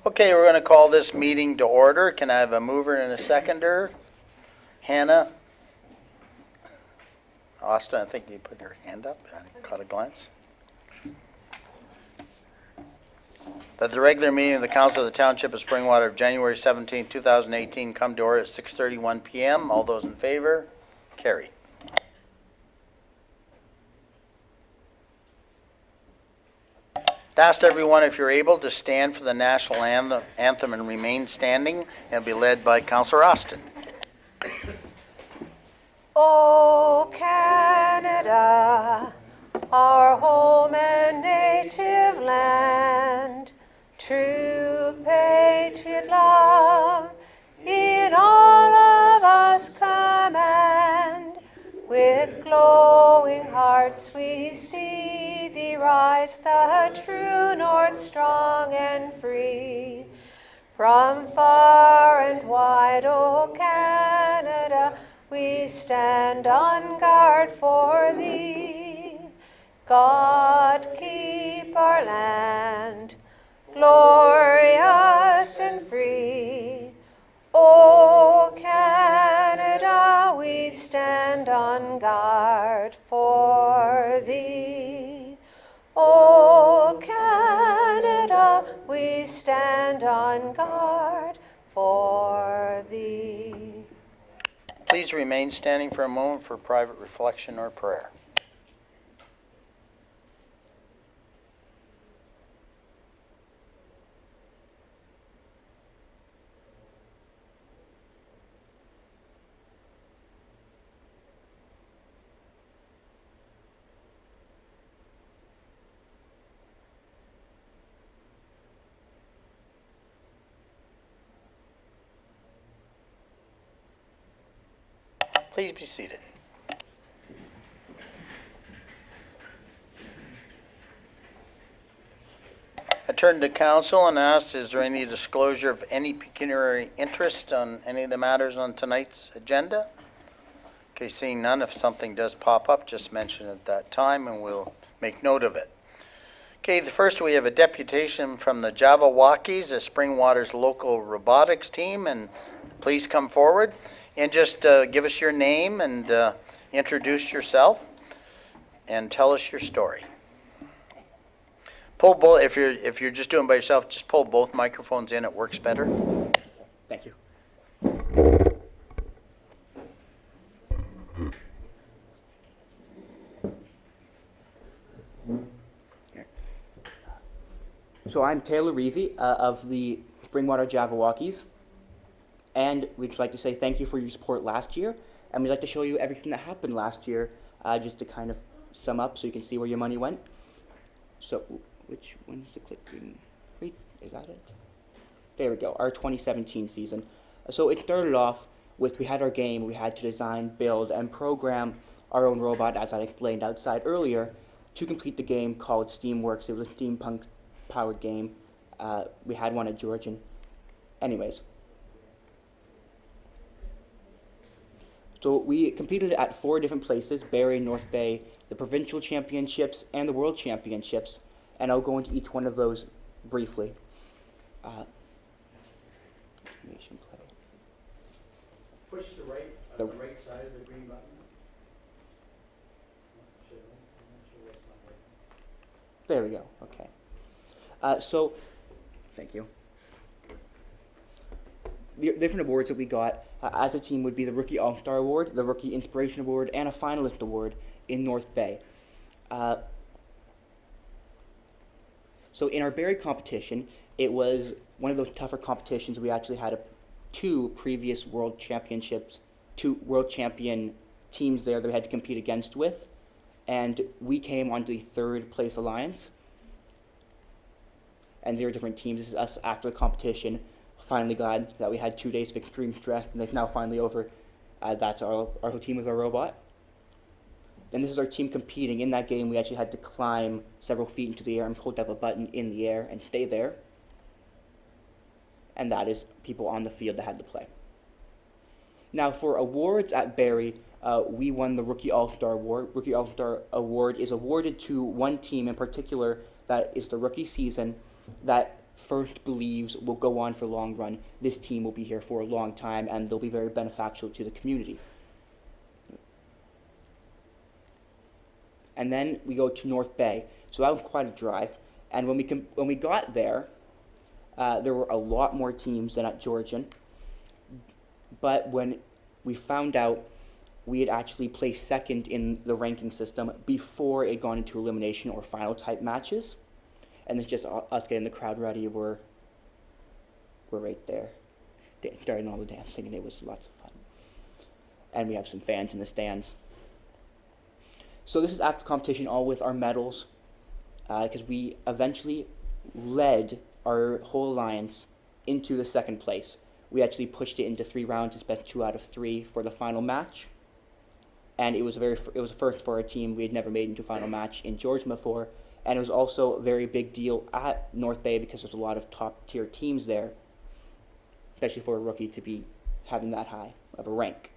Okay, we're going to call this meeting to order. Can I have a mover and a seconder? Hannah? Austin, I think you put your hand up. I caught a glance. That the regular meeting of the Council of the Township of Springwater of January 17, 2018 come to order at 6:31 p.m. All those in favor? Carried. I'd ask everyone, if you're able, to stand for the national anthem and remain standing, and be led by Councillor Austin. O Canada, our home and native land, true patriot love in all of us command. With glowing hearts we see thee rise, the true north strong and free. From far and wide, O Canada, we stand on guard for thee. God keep our land glorious and free. O Canada, we stand on guard for thee. O Canada, we stand on guard for thee. Please remain standing for a moment for private reflection or prayer. Please be seated. I turn to council and ask, is there any disclosure of any pecuniary interest on any of the matters on tonight's agenda? Okay, seeing none, if something does pop up, just mention it at that time and we'll make note of it. Okay, the first we have a deputation from the Jabberwockies, the Springwater's local robotics team, and please come forward. And just give us your name and introduce yourself and tell us your story. Pull both, if you're just doing it by yourself, just pull both microphones in, it works better. Thank you. So I'm Taylor Reevy of the Springwater Jabberwockies. And we'd like to say thank you for your support last year. And we'd like to show you everything that happened last year, just to kind of sum up so you can see where your money went. So, which one's the clicking? Wait, is that it? There we go, our 2017 season. So it started off with, we had our game, we had to design, build, and program our own robot, as I explained outside earlier, to complete the game called Steamworks. It was a steampunk-powered game. We had one at Georgian. Anyways. So we competed at 4 different places: Barrie, North Bay, the provincial championships, and the world championships. And I'll go into each one of those briefly. Nation play. Push the right, The right side of the green button. There we go, okay. So, thank you. The different awards that we got as a team would be the Rookie All-Star Award, the Rookie Inspiration Award, and a Finalist Award in North Bay. So in our Barrie competition, it was one of those tougher competitions. We actually had two previous world championships, 2 world champion teams there that we had to compete against with, and we came onto the 3rd place alliance. And they were different teams. This is us after the competition. Finally glad that we had 2 days of extreme stress, and they've now finally over. That's our team with our robot. And this is our team competing. In that game, we actually had to climb several feet into the air and hold up a button in the air and stay there. And that is people on the field that had to play. Now, for awards at Barrie, we won the Rookie All-Star Award. Rookie All-Star Award is awarded to one team in particular that is the rookie season that First believes will go on for the long run. This team will be here for a long time, and they'll be very beneficial to the community. And then we go to North Bay. So that was quite a drive. And when we got there, there were a lot more teams than at Georgian. But when we found out we had actually placed second in the ranking system before it gone into elimination or final type matches, and it's just us getting the crowd ready. We're right there, starting all the dancing, and it was lots of fun. And we have some fans in the stands. So this is after competition, all with our medals, because we eventually led our whole alliance into the second place. We actually pushed it into 3 rounds. It's been 2 out of 3 for the final match. And it was a first for our team. We had never made it into a final match in Georgia before. And it was also a very big deal at North Bay because there's a lot of top-tier teams there, especially for a rookie to be having that high of a rank.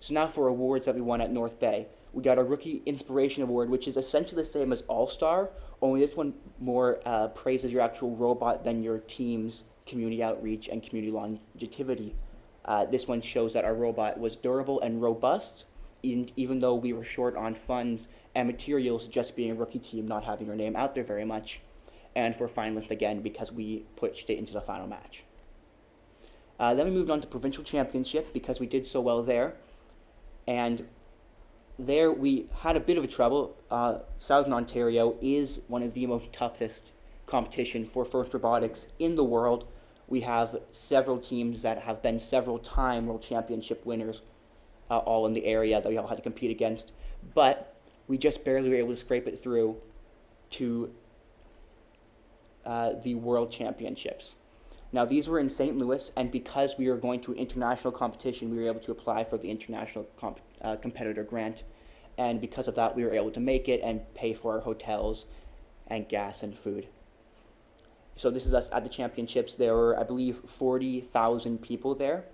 So now for awards that we won at North Bay. We got a Rookie Inspiration Award, which is essentially the same as All-Star, only this one more praises your actual robot than your team's community outreach and community longevity. This one shows that our robot was durable and robust, even though we were short on funds and materials, just being a rookie team, not having our name out there very much. And for finalist again, because we pushed it into the final match. Then we moved on to Provincial Championship because we did so well there. And there we had a bit of a trouble. Southern Ontario is one of the most toughest competition for FIRST Robotics in the world. We have several teams that have been several-time World Championship winners, all in the area that we all had to compete against. But we just barely were able to scrape it through to the World Championships. Now, these were in St. Louis, and because we were going to international competition, we were able to apply for the international competitor grant. And because of that, we were able to make it and pay for our hotels and gas and food. So this is us at the championships. There were, I believe, 40,000 people there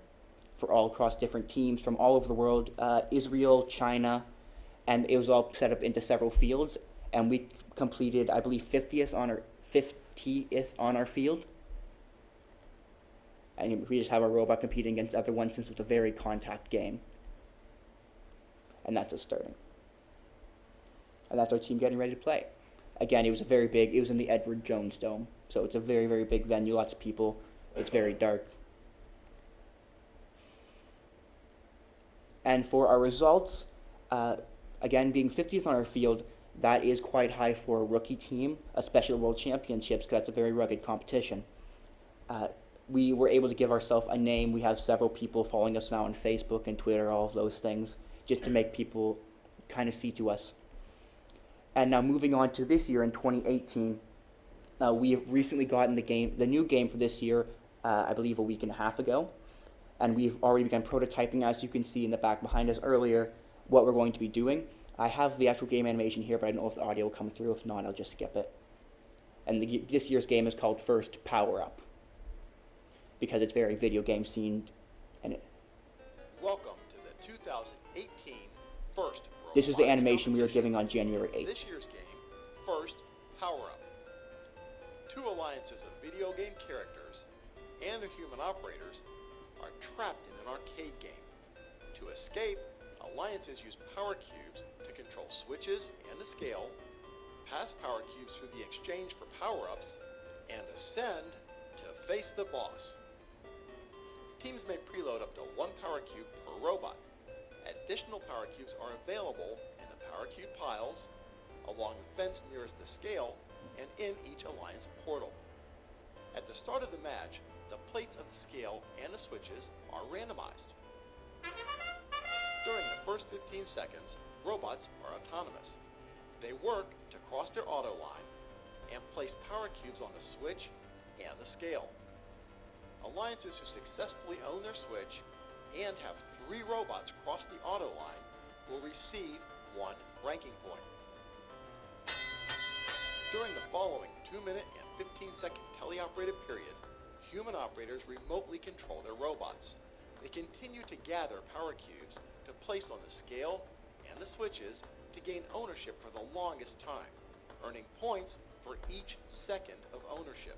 for all across different teams from all over the world, Israel, China, and it was all set up into several fields. And we completed, I believe, 50th on our field. And we just have our robot competing against other ones since it was a very contact game. And that's us starting. And that's our team getting ready to play. Again, it was in the Edward Jones Dome. So it's a very, very big venue, lots of people. It's very dark. And for our results, again, being 50th on our field, that is quite high for a rookie team, especially the World Championships, because that's a very rugged competition. We were able to give ourselves a name. We have several people following us now on Facebook and Twitter, all of those things, just to make people kind of see to us. And now moving on to this year in 2018, we have recently gotten the new game for this year, I believe a week and a half ago. And we've already begun prototyping, as you can see in the back behind us earlier, what we're going to be doing. I have the actual game animation here, but I don't know if the audio will come through. If not, I'll just skip it. And this year's game is called First Power Up, because it's very video game themed. Welcome to the 2018 First This was the Robotics animation we were competition. giving on January 8th. This year's game, First Power Up. 2 alliances of video game characters and their human operators are trapped in an arcade game. To escape, alliances use power cubes to control switches and to scale, pass power cubes through the exchange for power-ups, and ascend to face the boss. Teams may preload up to 1 power cube per robot. Additional power cubes are available in the power cube piles, along the fence nearest the scale, and in each alliance portal. At the start of the match, the plates of the scale and the switches are randomized. During the first 15 seconds, robots are autonomous. They work to cross their auto line and place power cubes on the switch and the scale. Alliances who successfully own their switch and have 3 robots cross the auto line will receive 1 ranking point. During the following 2-minute and 15-second teleoperated period, human operators remotely control their robots. They continue to gather power cubes to place on the scale and the switches to gain ownership for the longest time, earning points for each second of ownership.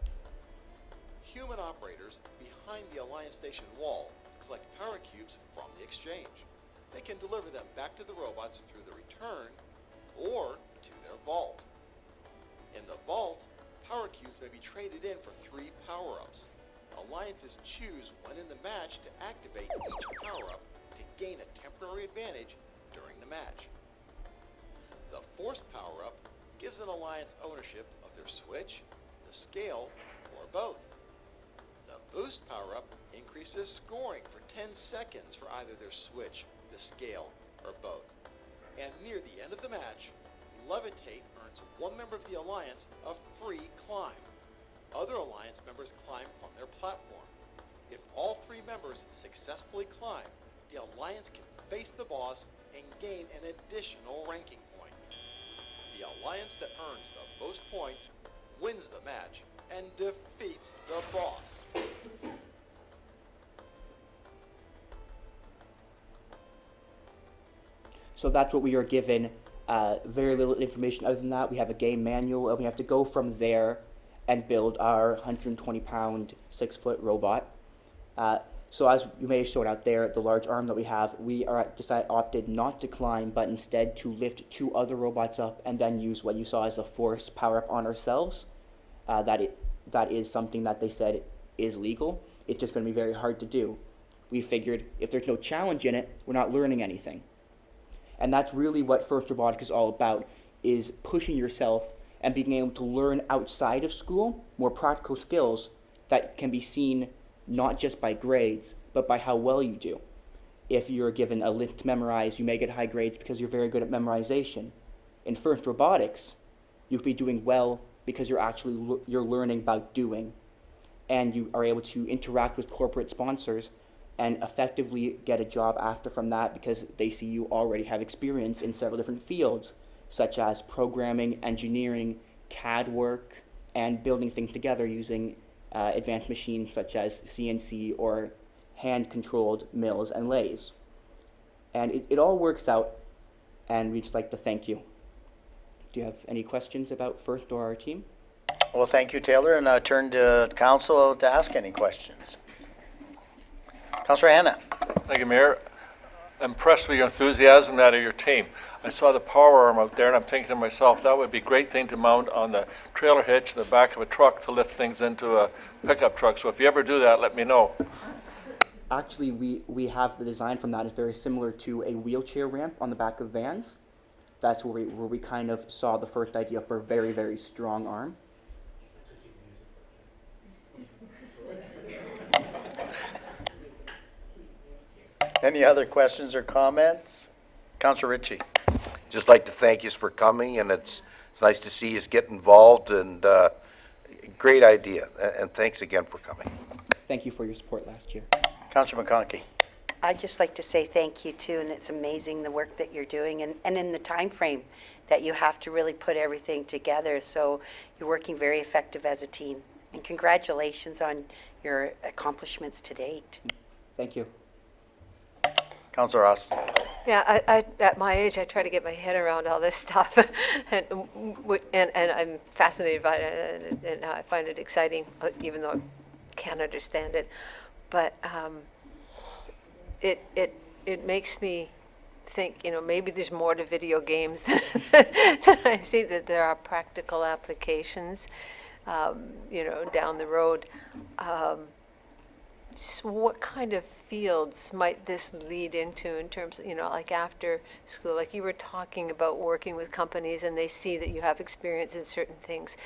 Human operators behind the Alliance Station wall collect power cubes from the exchange. They can deliver them back to the robots through the return or to their vault. In the vault, power cubes may be traded in for 3 power-ups. Alliances choose when in the match to activate each power-up to gain a temporary advantage during the match. The Force power-up gives an alliance ownership of their switch, the scale, or both. The Boost power-up increases scoring for 10 seconds for either their switch, the scale, or both. And near the end of the match, Levitate earns one member of the Alliance a free climb. Other Alliance members climb from their platform. If all 3 members successfully climb, the Alliance can face the boss and gain an additional ranking point. The Alliance that earns the most points wins the match and defeats the boss. So that's what we are given. Very little information other than that. We have a game manual, and we have to go from there and build our 120-pound, 6-foot robot. So as you may have shown out there, the large arm that we have, we are opted not to climb, but instead to lift 2 other robots up and then use what you saw as a Force power-up on ourselves. That is something that they said is legal. It's just going to be very hard to do. We figured if there's no challenge in it, we're not learning anything. And that's really what First Robotics is all about, is pushing yourself and being able to learn outside of school more practical skills that can be seen not just by grades, but by how well you do. If you're given a list to memorize, you may get high grades because you're very good at memorization. In First Robotics, you'll be doing well because you're learning about doing, and you are able to interact with corporate sponsors and effectively get a job after from that because they see you already have experience in several different fields, such as programming, engineering, CAD work, and building things together using advanced machines such as CNC or hand-controlled mills and lathes. And it all works out, and we'd just like to thank you. Do you have any questions about First or our team? Well, thank you, Taylor, and I turn to council to ask any questions. Councillor Hanna. Thank you, Mayor. Impressed with your enthusiasm and that of your team. I saw the power arm out there, and I'm thinking to myself, that would be a great thing to mount on the trailer hitch in the back of a truck to lift things into a pickup truck. So if you ever do that, let me know. Actually, we have the design from that is very similar to a wheelchair ramp on the back of vans. That's where we kind of saw the first idea for a very, very strong arm. Any other questions or comments? Councillor Ritchie. Just like to thank you for coming, and it's nice to see you get involved, and great idea, and thanks again for coming. Thank you for your support last year. Councillor McConkey. I'd just like to say thank you too, and it's amazing the work that you're doing and in the time frame that you have to really put everything together. So you're working very effective as a team. And congratulations on your accomplishments to date. Thank you. Councillor Austin. Yeah, I at my age, I try to get my head around all this stuff, and I'm fascinated by it, and I find it exciting, even though I can't understand it. But it makes me think, maybe there's more to video games than I see, that there are practical applications, down the road. Just what kind of fields might this lead into in terms of, like after school, like you were talking about working with companies and they see that you have experience in certain things.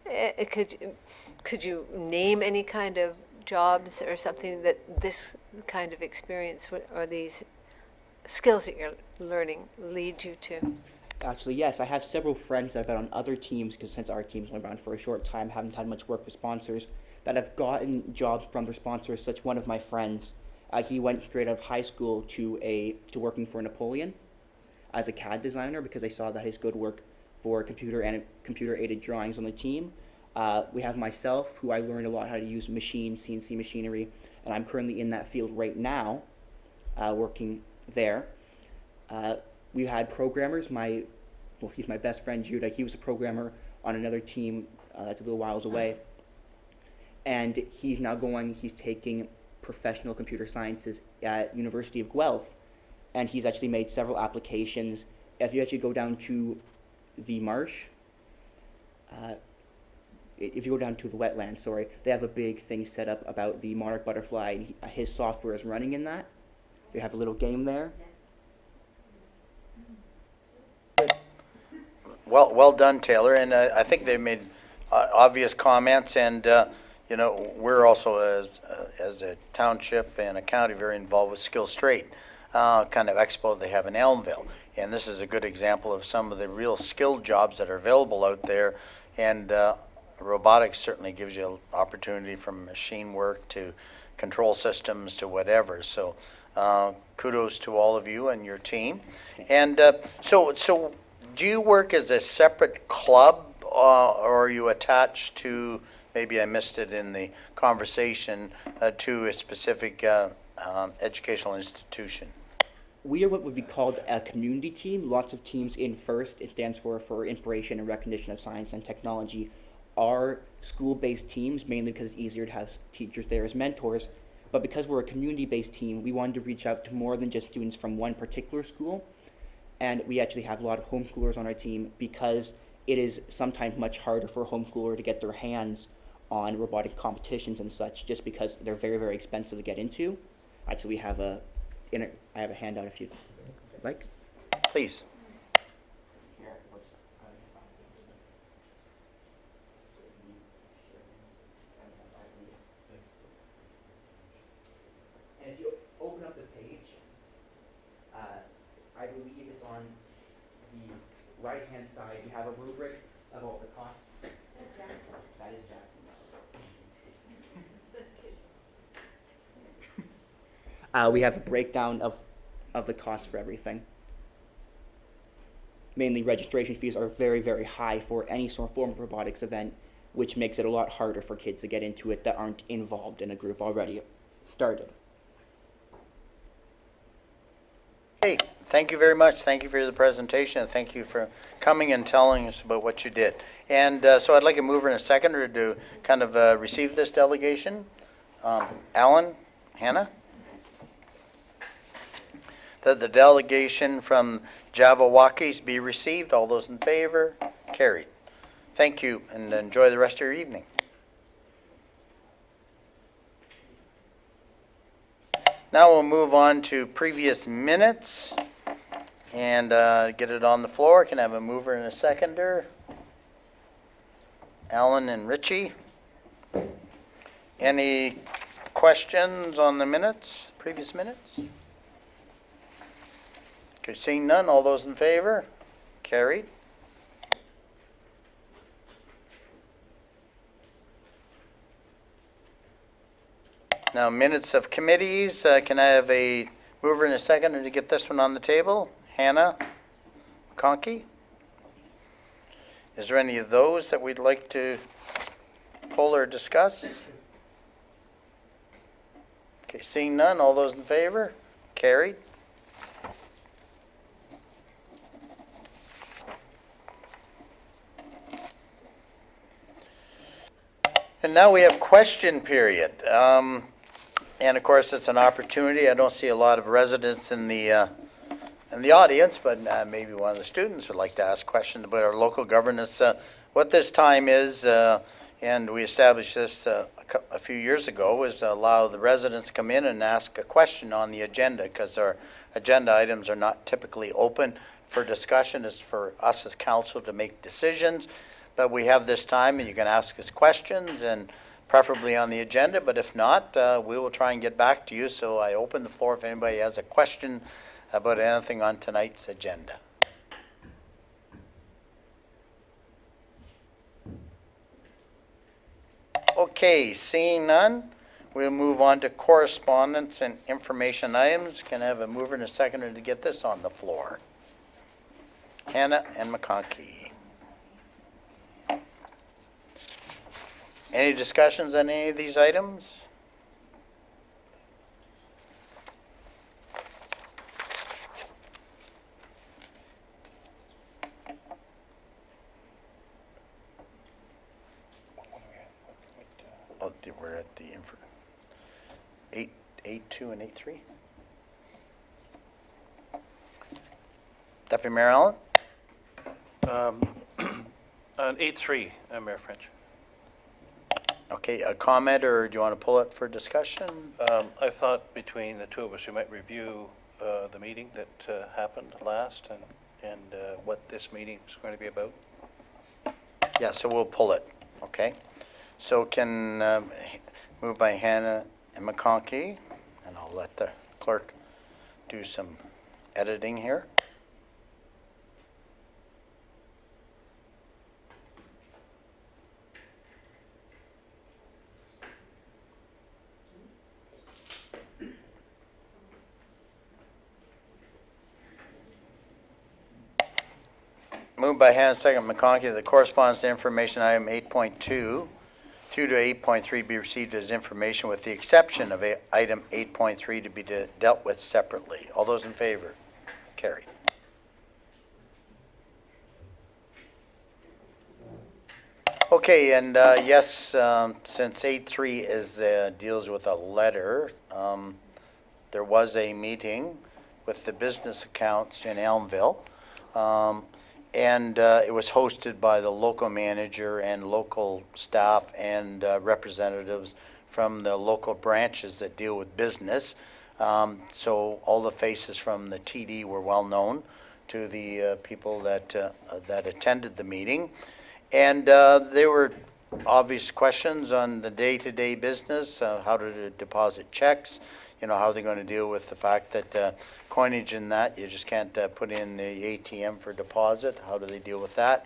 Could you name any kind of jobs or something that this kind of experience or these skills that you're learning lead you to? Actually, yes, I have several friends that have been on other teams, because since our team's only around for a short time, haven't had much work with sponsors, that have gotten jobs from their sponsors. Such one of my friends, he went straight out of high school to working for Napoleon as a CAD designer, because they saw that his good work for computer-aided drawings on the team. We have myself, who I learned a lot how to use CNC machinery, and I'm currently in that field right now, working there. We had programmers. He's my best friend, Judah. He was a programmer on another team that's a little whiles away. And he's taking professional computer sciences at University of Guelph, and he's actually made several applications. If you actually go down to the marsh, if you go down to the wetlands, sorry, they have a big thing set up about the monarch butterfly, and his software is running in that. They have a little game there. Well done, Taylor, and I think they made obvious comments, and, you know, we're also, as a township and a county, very involved with Skill Straight, kind of expo they have in Elmville. And this is a good example of some of the real skilled jobs that are available out there, and robotics certainly gives you an opportunity from machine work to control systems to whatever. So kudos to all of you and your team. And so do you work as a separate club, or are you attached to, maybe I missed it in the conversation, to a specific educational institution? We are what would be called a community team. Lots of teams in FIRST, it stands for Inspiration and Recognition of Science and Technology, are school-based teams, mainly because it's easier to have teachers there as mentors. But because we're a community-based team, we wanted to reach out to more than just students from one particular school. And we actually have a lot of homeschoolers on our team because it is sometimes much harder for a homeschooler to get their hands on robotic competitions and such, just because they're very, very expensive to get into. Actually, we have I have a handout if you'd like. Please. And if you open up the page, I believe it's on the right-hand side. You have a rubric of all the costs. That is Jackson. We have a breakdown of the cost for everything. Mainly registration fees are very, very high for any sort of form of robotics event, which makes it a lot harder for kids to get into it that aren't involved in a group already started. Hey, thank you very much. Thank you for the presentation, and thank you for coming and telling us about what you did. And so I'd like a mover and a seconder to kind of receive this delegation. Alan, Hannah? That the delegation from Jabberwockies be received. All those in favor? Carried. Thank you, and enjoy the rest of your evening. Now we'll move on to previous minutes and get it on the floor. Can I have a mover and a seconder? Alan and Richie. Any questions on the minutes, previous minutes? Okay, seeing none, all those in favor? Carried. Now, minutes of committees, can I have a mover and a seconder to get this one on the table? Hannah McConkey? Is there any of those that we'd like to pull or discuss? Okay, seeing none, all those in favor? Carried. And now we have question period. And of course, it's an opportunity. I don't see a lot of residents in the audience, but maybe one of the students would like to ask questions about our local governance. What this time is, and we established this a few years ago, is to allow the residents to come in and ask a question on the agenda, because our agenda items are not typically open for discussion. It's for us as council to make decisions. But we have this time, and you can ask us questions, and preferably on the agenda, but if not, we will try and get back to you. So I open the floor if anybody has a question about anything on tonight's agenda. Okay, seeing none, we'll move on to correspondence and information items. Can I have a mover and a seconder to get this on the floor? Hannah and McConkey. Any discussions on any of these items? 8.2 and 8.3? Deputy Mayor Allen? On 8.3, Mayor French. Okay, a comment, or do you want to pull it for discussion? I thought between the two of us, we might review the meeting that happened last and what this meeting is going to be about. Yeah, so we'll pull it, okay? So can, move by Hannah and McConkey, and I'll let the clerk do some editing here. Moved by Hannah, second McConkey, that corresponds to information item 8.2 through to 8.3 be received as information with the exception of item 8.3 to be dealt with separately. All those in favor? Carried. Okay, and yes, since 8.3 is, deals with a letter, there was a meeting with the business accounts in Elmville. And it was hosted by the local manager and local staff and representatives from the local branches that deal with business. So all the faces from the TD were well known to the people that attended the meeting. And there were obvious questions on the day-to-day business, how to deposit checks, you know, how they're going to deal with the fact that coinage and that, you just can't put in the ATM for deposit. How do they deal with that?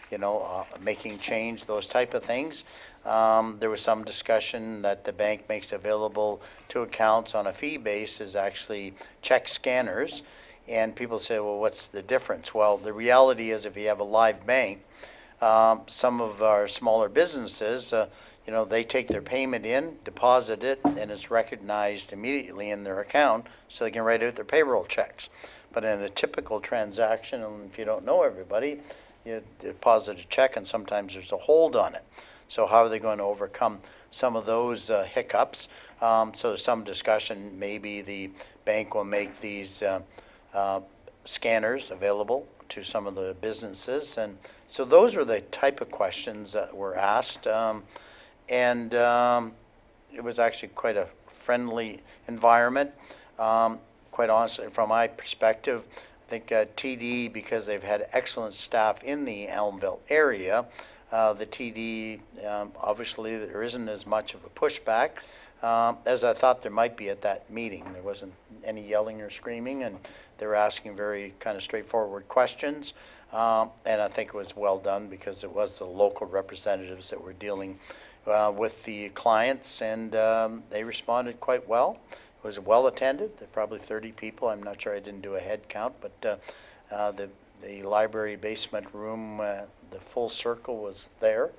You know, making change, those type of things. There was some discussion that the bank makes available to accounts on a fee basis, actually check scanners. And people say, well, what's the difference? Well, the reality is if you have a live bank, some of our smaller businesses, you know, they take their payment in, deposit it, and it's recognized immediately in their account so they can write out their payroll checks. But in a typical transaction, and if you don't know everybody, you deposit a check and sometimes there's a hold on it. So how are they going to overcome some of those hiccups? So there's some discussion, maybe the bank will make these scanners available to some of the businesses. And so those were the type of questions that were asked. And it was actually quite a friendly environment. Quite honestly, from my perspective, I think TD, because they've had excellent staff in the Elmville area, the TD, obviously there isn't as much of a pushback as I thought there might be at that meeting. There wasn't any yelling or screaming, and they were asking very kind of straightforward questions. And I think it was well done because it was the local representatives that were dealing with the clients, and they responded quite well. It was well attended. There were probably 30 people. I'm not sure, I didn't do a head count, but the library basement room, the full circle was there,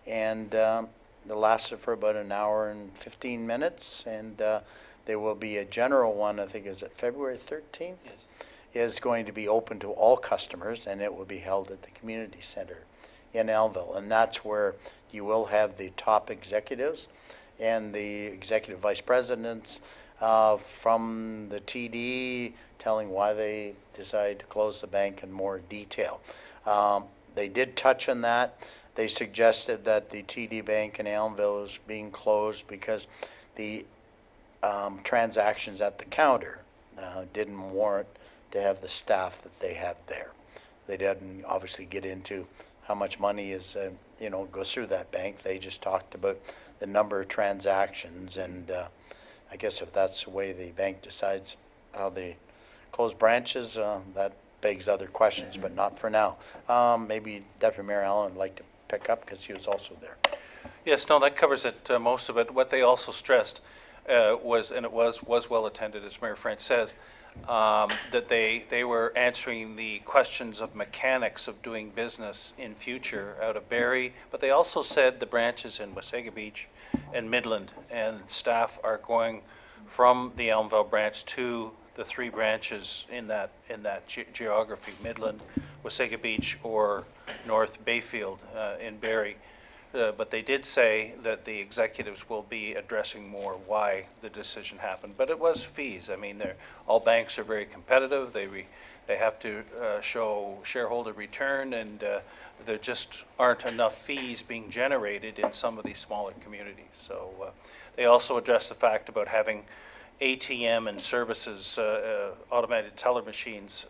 and it lasted for about an hour and 15 minutes, and there will be a general one, I think, is it February 13th? Yes. Is going to be open to all customers, and it will be held at the community center in Elmville, and that's where you will have the top executives and the executive vice presidents from the TD telling why they decided to close the bank in more detail. They did touch on that. They suggested that the TD Bank in Elmville is being closed because the transactions at the counter didn't warrant to have the staff that they have there. They didn't obviously get into how much money is, goes through that bank. They just talked about the number of transactions, and I guess if that's the way the bank decides how they close branches, that begs other questions, but not for now. Maybe Deputy Mayor Allen would like to pick up because he was also there. Yes, no, that covers it, most of it. What they also stressed was, and it was well attended, as Mayor French says, that they were answering the questions of mechanics of doing business in future out of Barrie, but they also said the branches in Wasaga Beach and Midland, and staff are going from the Elmville branch to the three branches in that geography, Midland, Wasaga Beach, or North Bayfield in Barrie. but they did say that the executives will be addressing more why the decision happened. But it was fees. I mean, all banks are very competitive. They have to show shareholder return, and there just aren't enough fees being generated in some of these smaller communities. So they also addressed the fact about having ATM and services, automated teller machines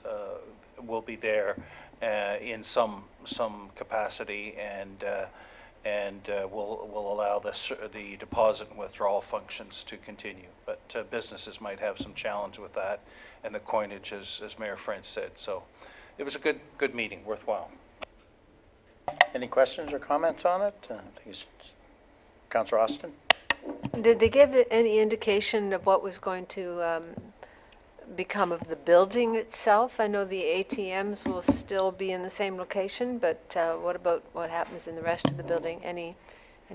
will be there in some capacity, and will allow the deposit and withdrawal functions to continue. But businesses might have some challenge with that, and the coinage, as Mayor French said. So it was a good meeting, worthwhile. Any questions or comments on it? I think it's Councillor Austin? Did they give it any indication of what was going to become of the building itself? I know the ATMs will still be in the same location, but what about what happens in the rest of the building? Any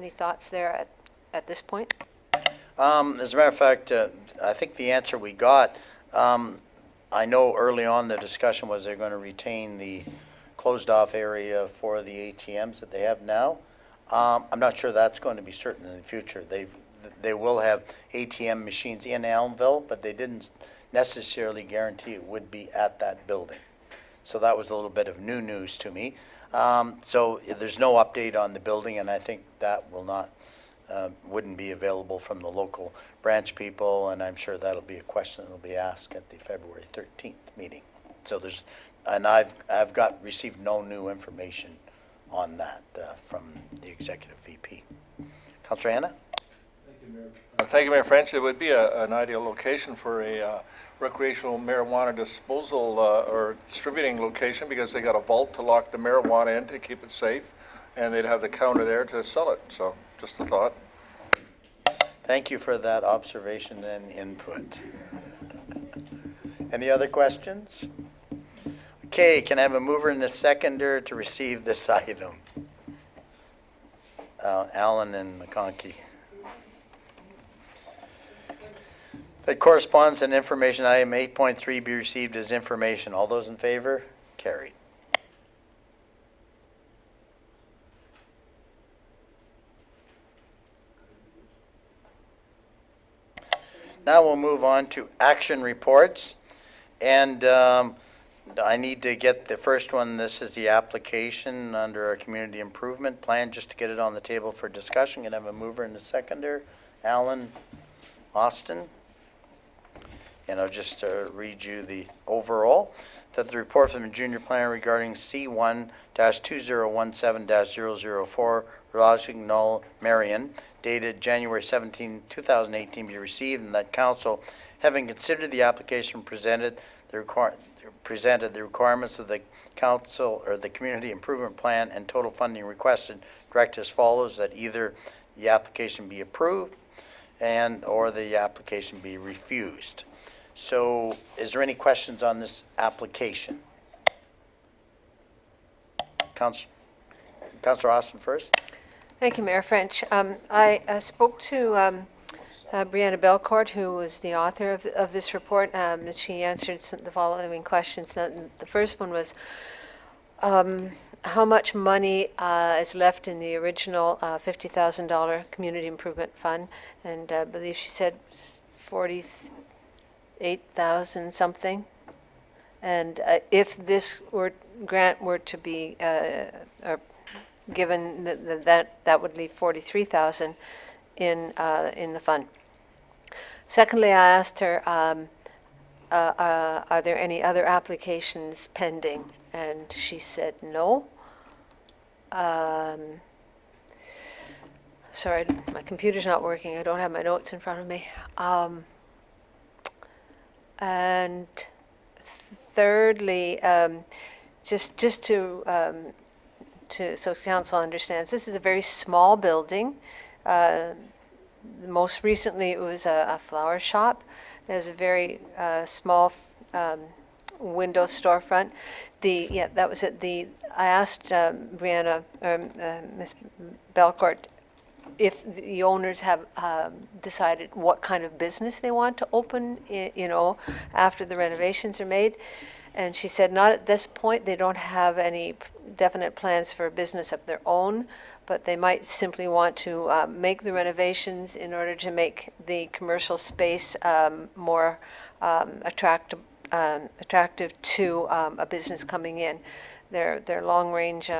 thoughts there at this point? As a matter of fact, I think the answer we got, I know early on the discussion was they're going to retain the closed-off area for the ATMs that they have now. I'm not sure that's going to be certain in the future. They will have ATM machines in Elmville, but they didn't necessarily guarantee it would be at that building. So that was a little bit of new news to me. So there's no update on the building, and I think that wouldn't be available from the local branch people, and I'm sure that'll be a question that'll be asked at the February 13th meeting. So I've received no new information on that from the executive VP. Councillor Hanna? Thank you, Mayor French. It would be an ideal location for a recreational marijuana disposal or distributing location, because they got a vault to lock the marijuana in to keep it safe, and they'd have the counter there to sell it. So just a thought. Thank you for that observation and input. Any other questions? Okay, can I have a mover and a seconder to receive this item? Allen and McConkey. That corresponds and information item 8.3 be received as information. All those in favor? Carried. Now we'll move on to action reports. And I need to get the first one. This is the application under our community improvement plan, just to get it on the table for discussion. Can I have a mover and a seconder? Alan, Austin. And I'll just read you the overall. That the report from the junior planner regarding C1-2017-004 Rossignol Marion dated January 17, 2018 be received, and that council, having considered the application, presented the requirements of the council or the community improvement plan and total funding requested, direct as follows: that either the application be approved or the application be refused. So is there any questions on this application? Councillor Austin first. Thank you, Mayor French. I spoke to Brianna Belcourt, who was the author of this report, and she answered the following questions. The first one was how much money is left in the original $50,000 community improvement fund, and I believe she said 48,000 something. And if this grant were to be given, that would leave 43,000 in the fund. Secondly, I asked her, are there any other applications pending? And she said no. Sorry, my computer's not working. I don't have my notes in front of me. And thirdly, just to so council understands, this is a very small building. Most recently, it was a flower shop. There's a very small window storefront. That was it. I asked Brianna, Ms. Belcourt, if the owners have decided what kind of business they want to open, after the renovations are made. And she said not at this point. They don't have any definite plans for a business of their own, but they might simply want to make the renovations in order to make the commercial space more attractive to a business coming in. Their long range,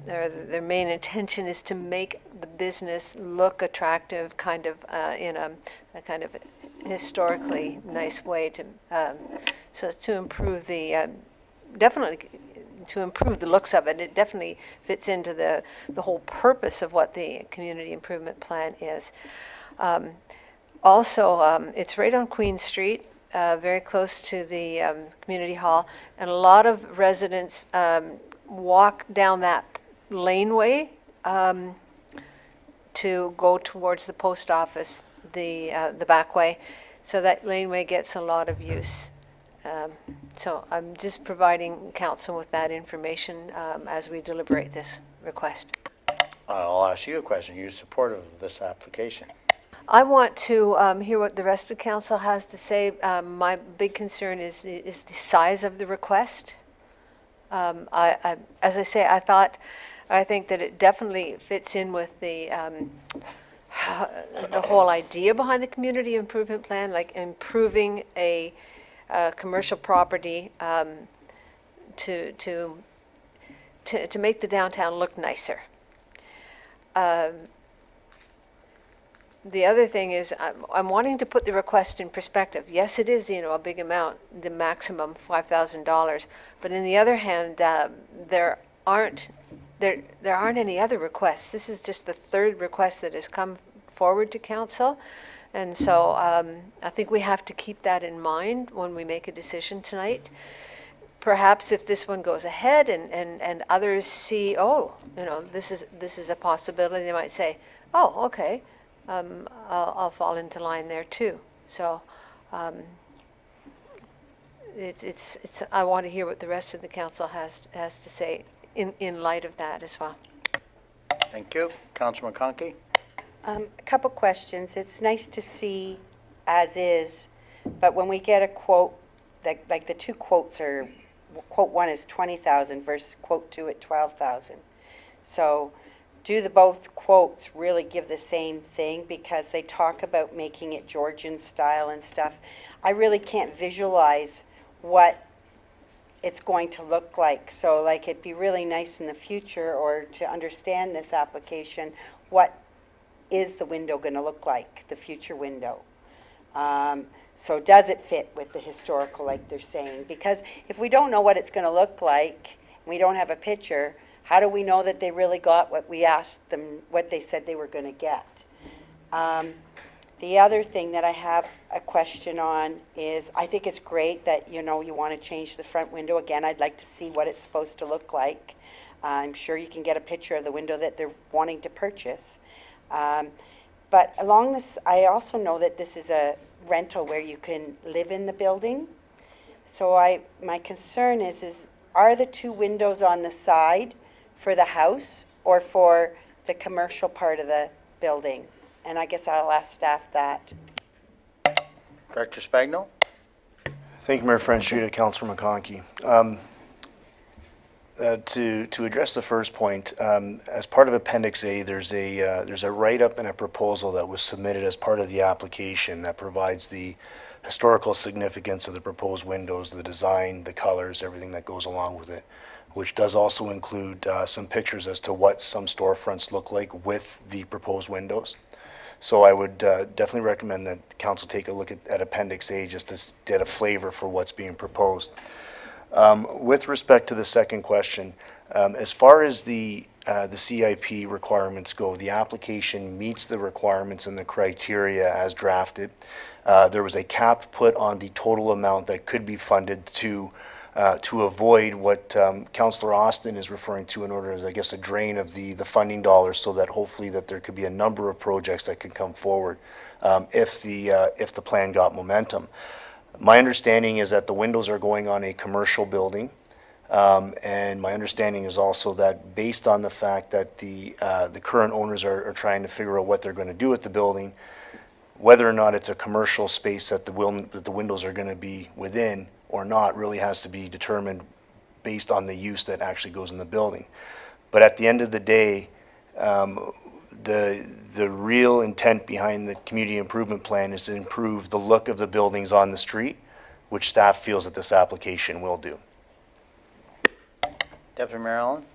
their main intention is to make the business look attractive, kind of in a kind of historically nice way to, so as to improve the, definitely to improve the looks of it. It definitely fits into the whole purpose of what the community improvement plan is. Also, it's right on Queen Street, very close to the community hall, and a lot of residents walk down that laneway to go towards the post office, the back way. So that laneway gets a lot of use. So I'm just providing council with that information as we deliberate this request. I'll ask you a question. Are you supportive of this application? I want to hear what the rest of council has to say. My big concern is the size of the request. As I say, I think that it definitely fits in with the whole idea behind the community improvement plan, like improving a commercial property to make the downtown look nicer. The other thing is, I'm wanting to put the request in perspective. Yes, it is, a big amount, the maximum $5,000. But on the other hand, there aren't any other requests. This is just the third request that has come forward to council. And so I think we have to keep that in mind when we make a decision tonight. Perhaps if this one goes ahead and others see, this is a possibility, they might say, oh, okay. I'll fall into line there too. So I want to hear what the rest of the council has to say in light of that as well. Thank you. Councilor McConkey? A couple questions. It's nice to see as is, but when we get a quote, like the two quotes are, quote one is 20,000 versus quote two at 12,000. So do the both quotes really give the same thing? Because they talk about making it Georgian style and stuff. I really can't visualize what it's going to look like. So like it'd be really nice in the future, or to understand this application, what is the window going to look like, the future window? So does it fit with the historical like they're saying? Because if we don't know what it's going to look like, we don't have a picture, how do we know that they really got what we asked them, what they said they were going to get? The other thing that I have a question on is, I think it's great that, you want to change the front window. Again, I'd like to see what it's supposed to look like. I'm sure you can get a picture of the window that they're wanting to purchase. But along this, I also know that this is a rental where you can live in the building. So my concern is are the two windows on the side for the house or for the commercial part of the building? And I guess I'll ask staff that. Director Spagno? Thank you, Mayor Franchita, Councilor McConkey. To address the first point, as part of Appendix A, there's a write-up and a proposal that was submitted as part of the application that provides the historical significance of the proposed windows, the design, the colors, everything that goes along with it, which does also include some pictures as to what some storefronts look like with the proposed windows. So I would definitely recommend that the council take a look at Appendix A just to get a flavor for what's being proposed. With respect to the second question, as far as the CIP requirements go, the application meets the requirements and the criteria as drafted. There was a cap put on the total amount that could be funded to avoid what Councillor Austin is referring to in order, I guess, a drain of the funding dollars, so that hopefully that there could be a number of projects that could come forward if the plan got momentum. My understanding is that the windows are going on a commercial building, and my understanding is also that based on the fact that the current owners are trying to figure out what they're going to do with the building, whether or not it's a commercial space that the windows are going to be within or not really has to be determined based on the use that actually goes in the building. But at the end of the day, The real intent behind the community improvement plan is to improve the look of the buildings on the street, which staff feels that this application will do. Deputy Mayor Allen?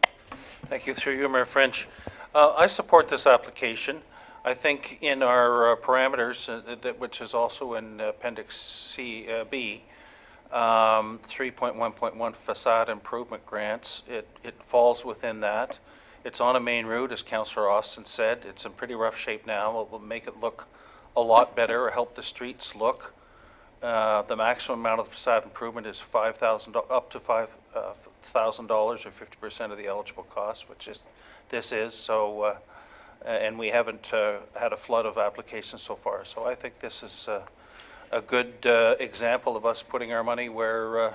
Thank you. Through you, Mayor French. I support this application. I think in our parameters, which is also in Appendix C, B, 3.1.1 facade improvement grants, it falls within that. It's on a main route, as Councillor Austin said. It's in pretty rough shape now. It will make it look a lot better, or help the streets look. The maximum amount of facade improvement is up to $5,000 or 50% of the eligible cost, which is so. And we haven't had a flood of applications so far. So I think this is a good example of us putting our money where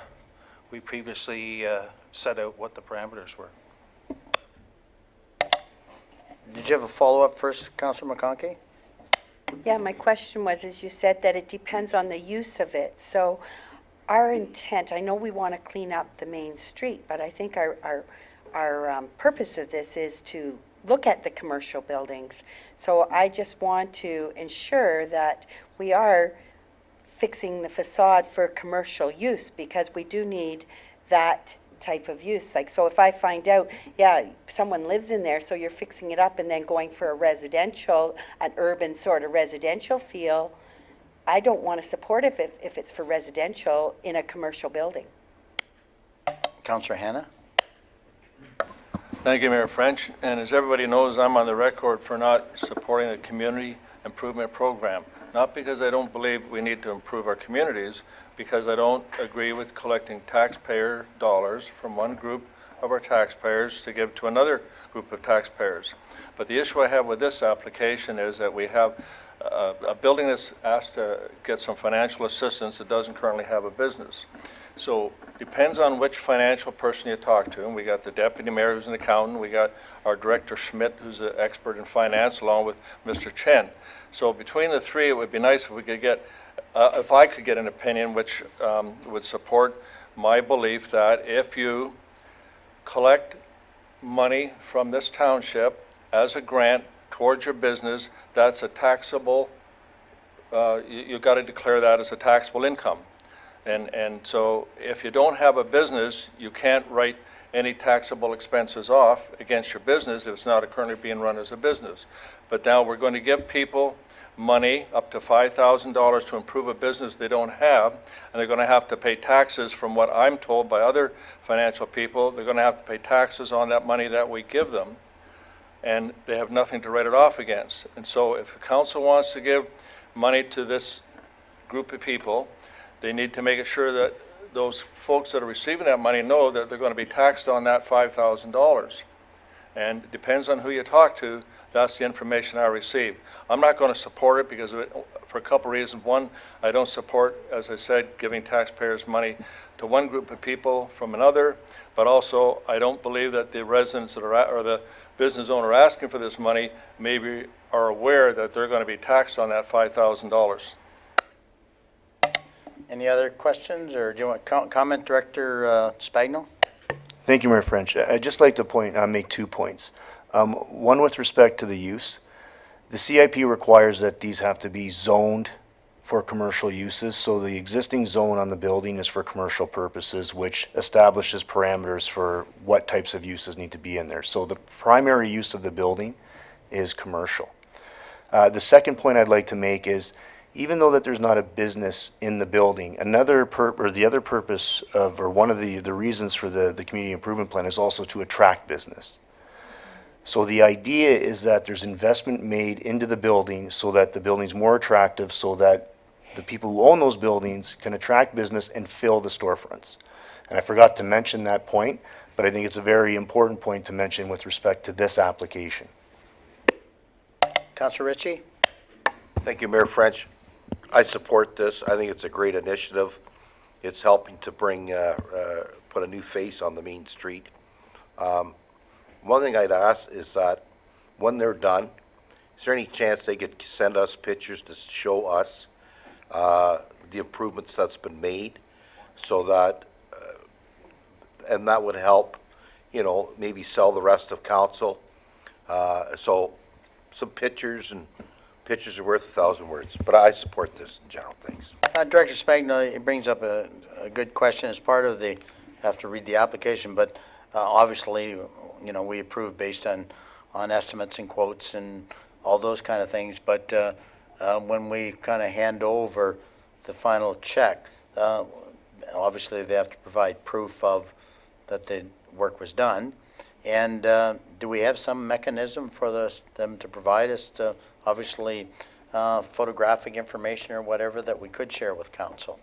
we previously set out what the parameters were. Did you have a follow-up first, Councillor McConkey? Yeah, my question was, as you said, that it depends on the use of it. So our intent, I know we want to clean up the main street, but I think our purpose of this is to look at the commercial buildings. So I just want to ensure that we are fixing the facade for commercial use, because we do need that type of use. Like, so if I find out, yeah, someone lives in there, so you're fixing it up and then going for a residential, an urban sort of residential feel, I don't want to support it if it's for residential in a commercial building. Councillor Hanna? Thank you, Mayor French. And as everybody knows, I'm on the record for not supporting the community improvement program. Not because I don't believe we need to improve our communities, because I don't agree with collecting taxpayer dollars from one group of our taxpayers to give to another group of taxpayers. But the issue I have with this application is that we have a building that's asked to get some financial assistance that doesn't currently have a business. So depends on which financial person you talk to. And we got the deputy mayor who's an accountant. We got our director Schmidt, who's an expert in finance, along with Mr. Chen. So between the three, it would be nice if we could get, if I could get an opinion which would support my belief that if you collect money from this township as a grant towards your business, that's a taxable, you've got to declare that as a taxable income. And so if you don't have a business, you can't write any taxable expenses off against your business if it's not currently being run as a business. But now we're going to give people money up to $5,000 to improve a business they don't have, and they're going to have to pay taxes. From what I'm told by other financial people, they're going to have to pay taxes on that money that we give them, and they have nothing to write it off against. And so if the council wants to give money to this group of people, they need to make sure that those folks that are receiving that money know that they're going to be taxed on that $5,000. And it depends on who you talk to, that's the information I receive. I'm not going to support it because of it, for a couple reasons. One, I don't support, as I said, giving taxpayers money to one group of people from another, but also I don't believe that the residents that are, or the business owner asking for this money maybe are aware that they're going to be taxed on that $5,000. Any other questions, or do you want comment, Director Spagno? Thank you, Mayor French. I'd just like to make 2 points. One with respect to the use. The CIP requires that these have to be zoned for commercial uses, so the existing zone on the building is for commercial purposes, which establishes parameters for what types of uses need to be in there. So the primary use of the building is commercial. The second point I'd like to make is, even though that there's not a business in the building, the other purpose of, or one of the reasons for the community improvement plan is also to attract business. So the idea is that there's investment made into the building so that the building's more attractive, so that the people who own those buildings can attract business and fill the storefronts. And I forgot to mention that point, but I think it's a very important point to mention with respect to this application. Councillor Ritchie? Thank you, Mayor French. I support this. I think it's a great initiative. It's helping to bring, put a new face on the main street. One thing I'd ask is that when they're done, is there any chance they could send us pictures to show us the improvements that's been made, so that, and that would help, you know, maybe sell the rest of council So some pictures are worth 1,000 words, but I support this in general, thanks. Director Spagno, it brings up a good question as part of the, have to read the application, but obviously, you know, we approve based on estimates and quotes and all those kind of things, but when we kind of hand over the final check, obviously they have to provide proof of that the work was done. And do we have some mechanism for them to provide us, obviously, photographic information or whatever that we could share with council?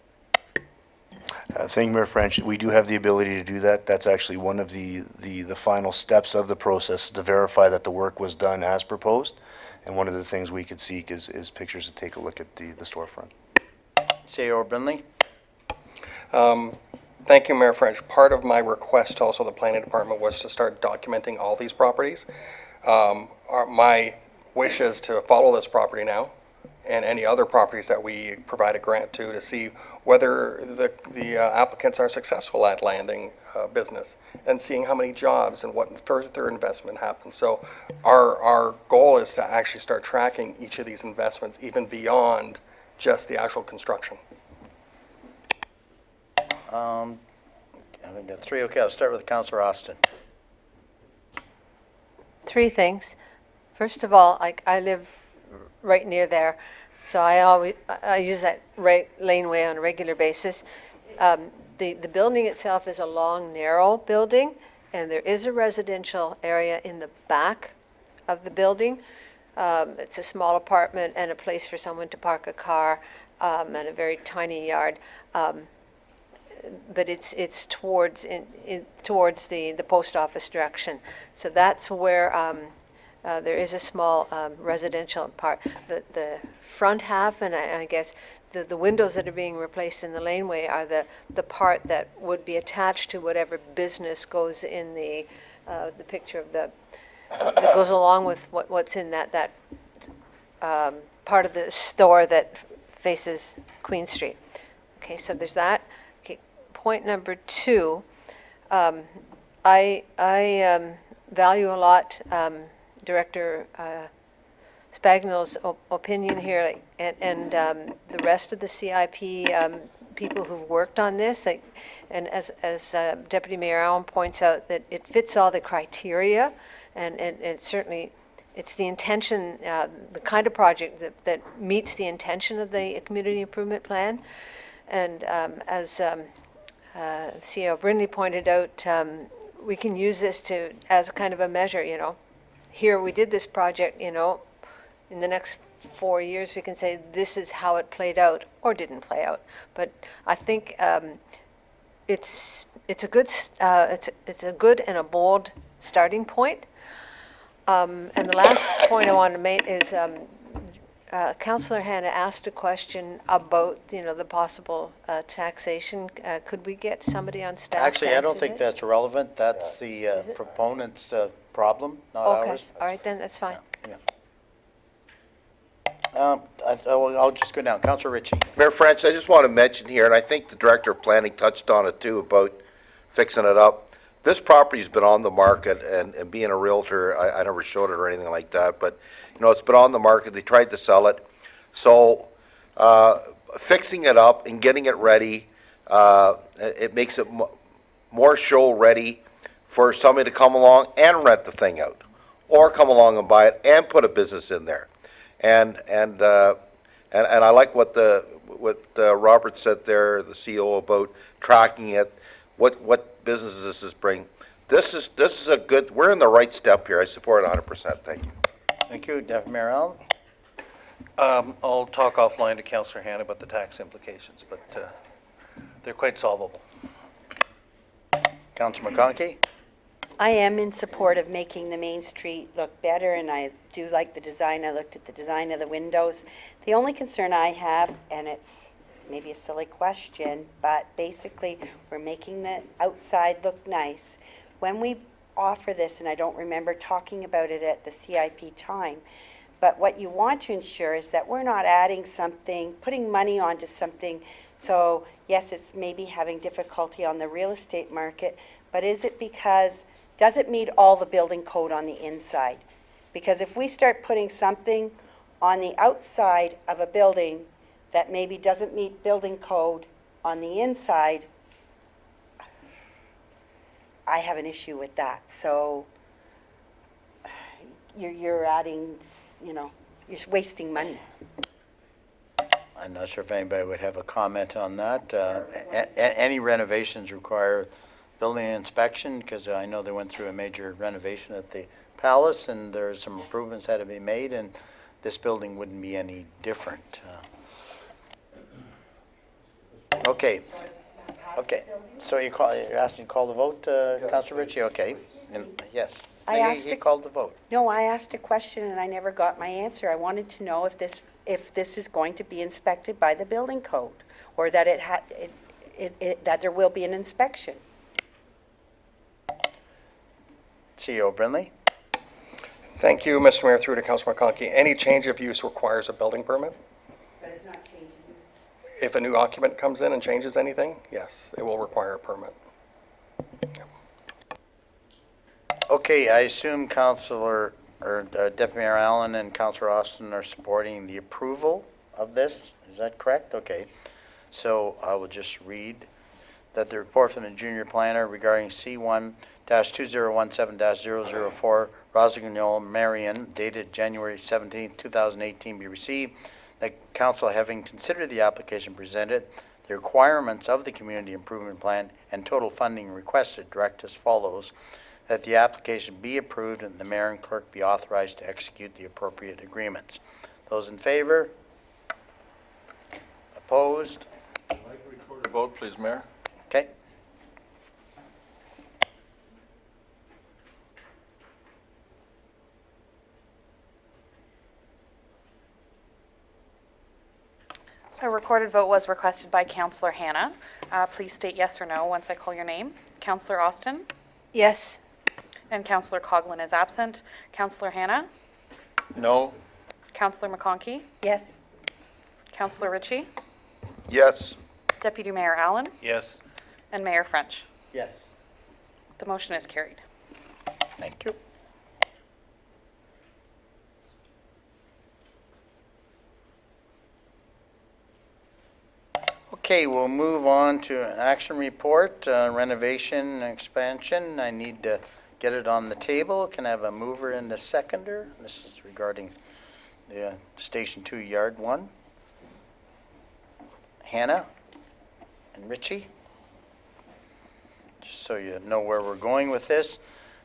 Thank you, Mayor French. We do have the ability to do that. That's actually one of the final steps of the process to verify that the work was done as proposed. And one of the things we could seek is pictures to take a look at the storefront. C.O. Brindley? Thank you, Mayor French. Part of my request to also the planning department was to start documenting all these properties. My wish is to follow this property now and any other properties that we provide a grant to see whether the applicants are successful at landing business and seeing how many jobs and what further investment happens. So our goal is to actually start tracking each of these investments even beyond just the actual construction. I've got three. Okay, I'll start with Councillor Austin. Three things. First of all, I live right near there, so I use that laneway on a regular basis. The building itself is a long, narrow building, and there is a residential area in the back of the building. It's a small apartment and a place for someone to park a car, and a very tiny yard. But it's towards the post office direction. So that's where there is a small residential part. The front half, and I guess the windows that are being replaced in the laneway are the part that would be attached to whatever business goes in the picture of that goes along with what's in that part of the store that faces Queen Street. Okay, so there's that. Okay, point number two, I value a lot Director Spagnol's opinion here, and the rest of the CIP people who've worked on this. And as Deputy Mayor Allen points out, that it fits all the criteria, and certainly it's the intention, the kind of project that meets the intention of the community improvement plan. And as CEO Brindley pointed out, we can use this as kind of a measure, you know. Here we did this project, you know, in the next 4 years we can say this is how it played out or didn't play out. But I think it's a good and a bold starting point. And the last point I want to make is Councillor Hanna asked a question about, you know, the possible taxation. Could we get somebody on staff? Actually, I don't to think answer that's relevant. That's the proponent's problem, not that? Okay, ours. all right, then, that's fine. Yeah. I'll just go down. Councillor Ritchie. Mayor French, I just want to mention here, and I think the Director of Planning touched on it too, about fixing it up. This property's been on the market, and being a realtor, I never showed it or anything like that, but, you know, it's been on the market. They tried to sell it. So fixing it up and getting it ready, it makes it more show-ready for somebody to come along and rent the thing out, or come along and buy it and put a business in there. And I like what Robert said there, the CEO, about tracking it, what businesses this is bringing. This is a good, we're in the right step here. I support it 100%. Thank you. Thank you. Deputy Mayor Allen. I'll talk offline to Councillor Hanna about the tax implications, but they're quite solvable. Councillor McConkey. I am in support of making the Main Street look better, and I do like the design. I looked at the design of the windows. The only concern I have, and it's maybe a silly question, but basically we're making the outside look nice. When we offer this, and I don't remember talking about it at the CIP time, but what you want to ensure is that we're not adding something, putting money onto something. So yes, it's maybe having difficulty on the real estate market, but is it because, does it meet all the building code on the inside? Because if we start putting something on the outside of a building that maybe doesn't meet building code on the inside, I have an issue with that. So you're adding, you know, you're wasting money. I'm not sure if anybody would have a comment on that. Any renovations require building inspection, because I know they went through a major renovation at the Palace, and there's some improvements had to be made, and this building wouldn't be any different. Okay. Okay. So you're asking to call the vote, Councillor Ritchie? Okay. Yes. I asked He to- called the vote. No, I asked a question and I never got my answer. I wanted to know if this is going to be inspected by the building code, or that that there will be an inspection. CEO Brindley? Thank you, Mr. Mayor, through to Councilor McConkey. Any change of use requires a building permit? But it's not changing use. If a new occupant comes in and changes anything, yes, it will require a permit. Okay, I assume Councillor, or Deputy Mayor Allen and Councillor Austin are supporting the approval of this. Is that correct? Okay. So I will just read that the report from the junior planner regarding C1-2017-004 Rossignol Marion dated January 17, 2018 be received. That council, having considered the application presented, the requirements of the community improvement plan and total funding requested, direct as follows: that the application be approved and the mayor and clerk be authorized to execute the appropriate agreements. Those in favor? Opposed? I'd like to record a vote, please, Mayor. Okay. A recorded vote was requested by Councillor Hannah. Please state yes or no once I call your name. Councillor Austin? Yes. And Councillor Coghlan is absent. Councillor Hannah? No. Councillor McConkey? Yes? Councillor Ritchie? Yes. Deputy Mayor Allen? Yes. And Mayor French. Yes. The motion is carried. Thank you. Okay, we'll move on to an action report, renovation and expansion. I need to get it on the table. Can I have a mover and a seconder? This is regarding the Station 2, Yard 1. Hannah and Richie? Just so you know where we're going with this.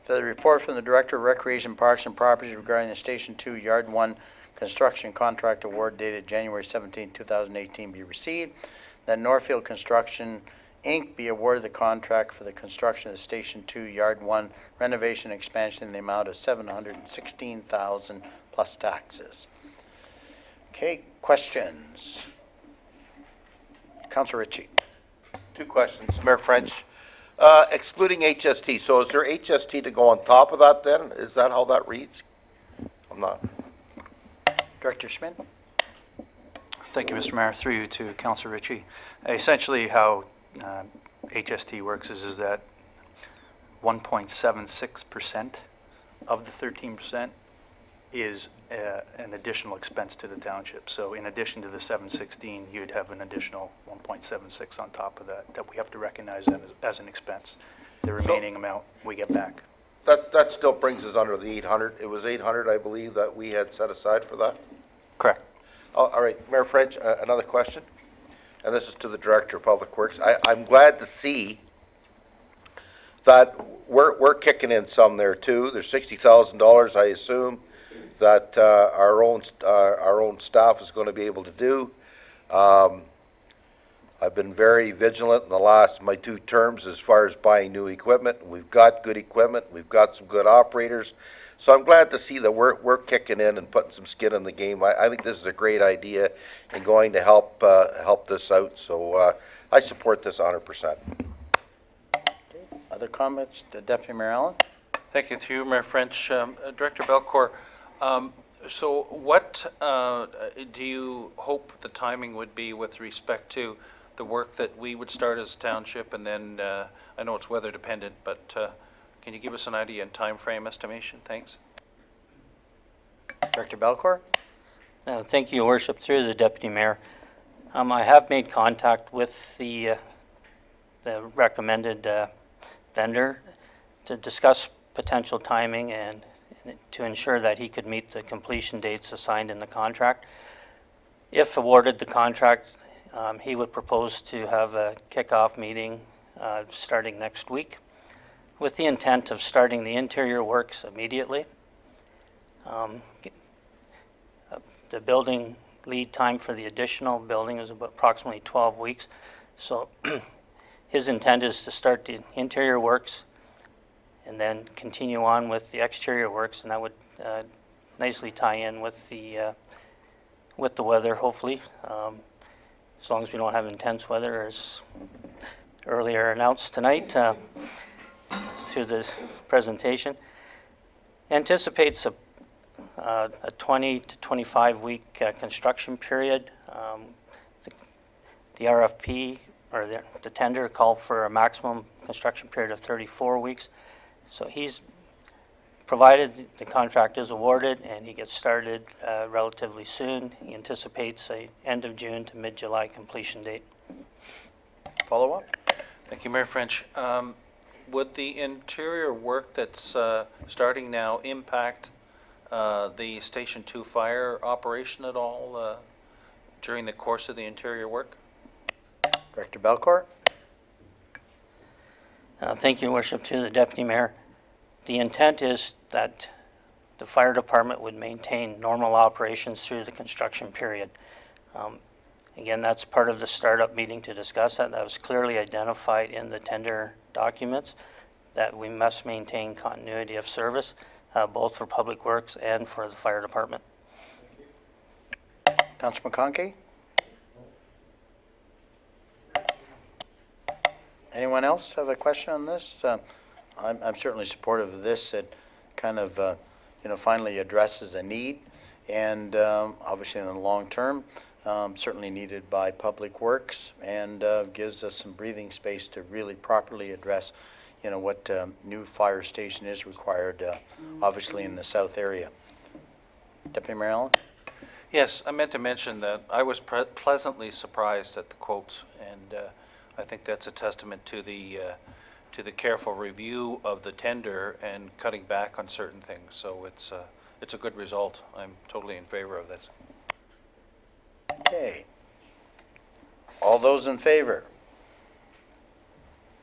The report from the Director of Recreation Parks and Properties regarding the Station 2, Yard 1 construction contract award dated January 17, 2018 be received. That Northfield Construction, Inc. be awarded the contract for the construction of Station 2, Yard 1 renovation expansion in the amount of $716,000 plus taxes. Okay, questions? Councilor Ritchie. Two questions. Mayor French, excluding HST, so is there HST to go on top of that then? Is that how that reads? I'm not. Director Schmidt? Thank you, Mr. Mayor. Through you to Councillor Ritchie. Essentially, how HST works is that 1.76% of the 13% is an additional expense to the township. So in addition to the 716, you'd have an additional 1.76 on top of that we have to recognize as an expense. The remaining amount we get back. That still brings us under the 800. It was 800, I believe, that we had set aside for that. Correct. Oh, all right, Mayor French, another question, and this is to the Director of Public Works. I'm glad to see that we're kicking in some there too. There's $60,000, I assume, that our own staff is going to be able to do. I've been very vigilant in my 2 terms as far as buying new equipment. We've got good equipment. We've got some good operators. So I'm glad to see that we're kicking in and putting some skin in the game. I think this is a great idea and going to help this out. So I support this 100%. Other comments, Deputy Mayor Allen? Thank you, through you, Mayor French. Director Belcourt, so what do you hope the timing would be with respect to the work that we would start as township, and then I know it's weather dependent, but can you give us an idea and time frame estimation? Thanks. Director Belcourt? Thank you, Your Worship. Through the Deputy Mayor. I have made contact with the recommended vendor to discuss potential timing and to ensure that he could meet the completion dates assigned in the contract. If awarded the contract, he would propose to have a kickoff meeting starting next week with the intent of starting the interior works immediately. The building lead time for the additional building is about approximately 12 weeks. So his intent is to start the interior works and then continue on with the exterior works, and that would nicely tie in with the weather, hopefully, as long as we don't have intense weather, as earlier announced tonight through the presentation. Anticipates a 20 to 25 week construction period. The RFP or the tender called for a maximum construction period of 34 weeks. So he's provided the contract is awarded and he gets started relatively soon. He anticipates a end of June to mid-July completion date. Follow-up? Thank you, Mayor French. Would the interior work that's starting now impact the Station 2 fire operation at all during the course of the interior work? Director Belcourt? Thank you, Your Worship, to the Deputy Mayor. The intent is that the fire department would maintain normal operations through the construction period. Again, that's part of the startup meeting to discuss that. That was clearly identified in the tender documents, that we must maintain continuity of service, both for Public Works and for the fire department. Councilor McConkey? Anyone else have a question on this? I'm certainly supportive of this. It kind of, finally addresses a need, and obviously in the long term, certainly needed by Public Works, and gives us some breathing space to really properly address, what new fire station is required, obviously in the south area. Deputy Mayor Allen? Yes, I meant to mention that I was pleasantly surprised at the quotes, and I think that's a testament to the careful review of the tender and cutting back on certain things. So it's a good result. I'm totally in favor of this. Okay. All those in favor?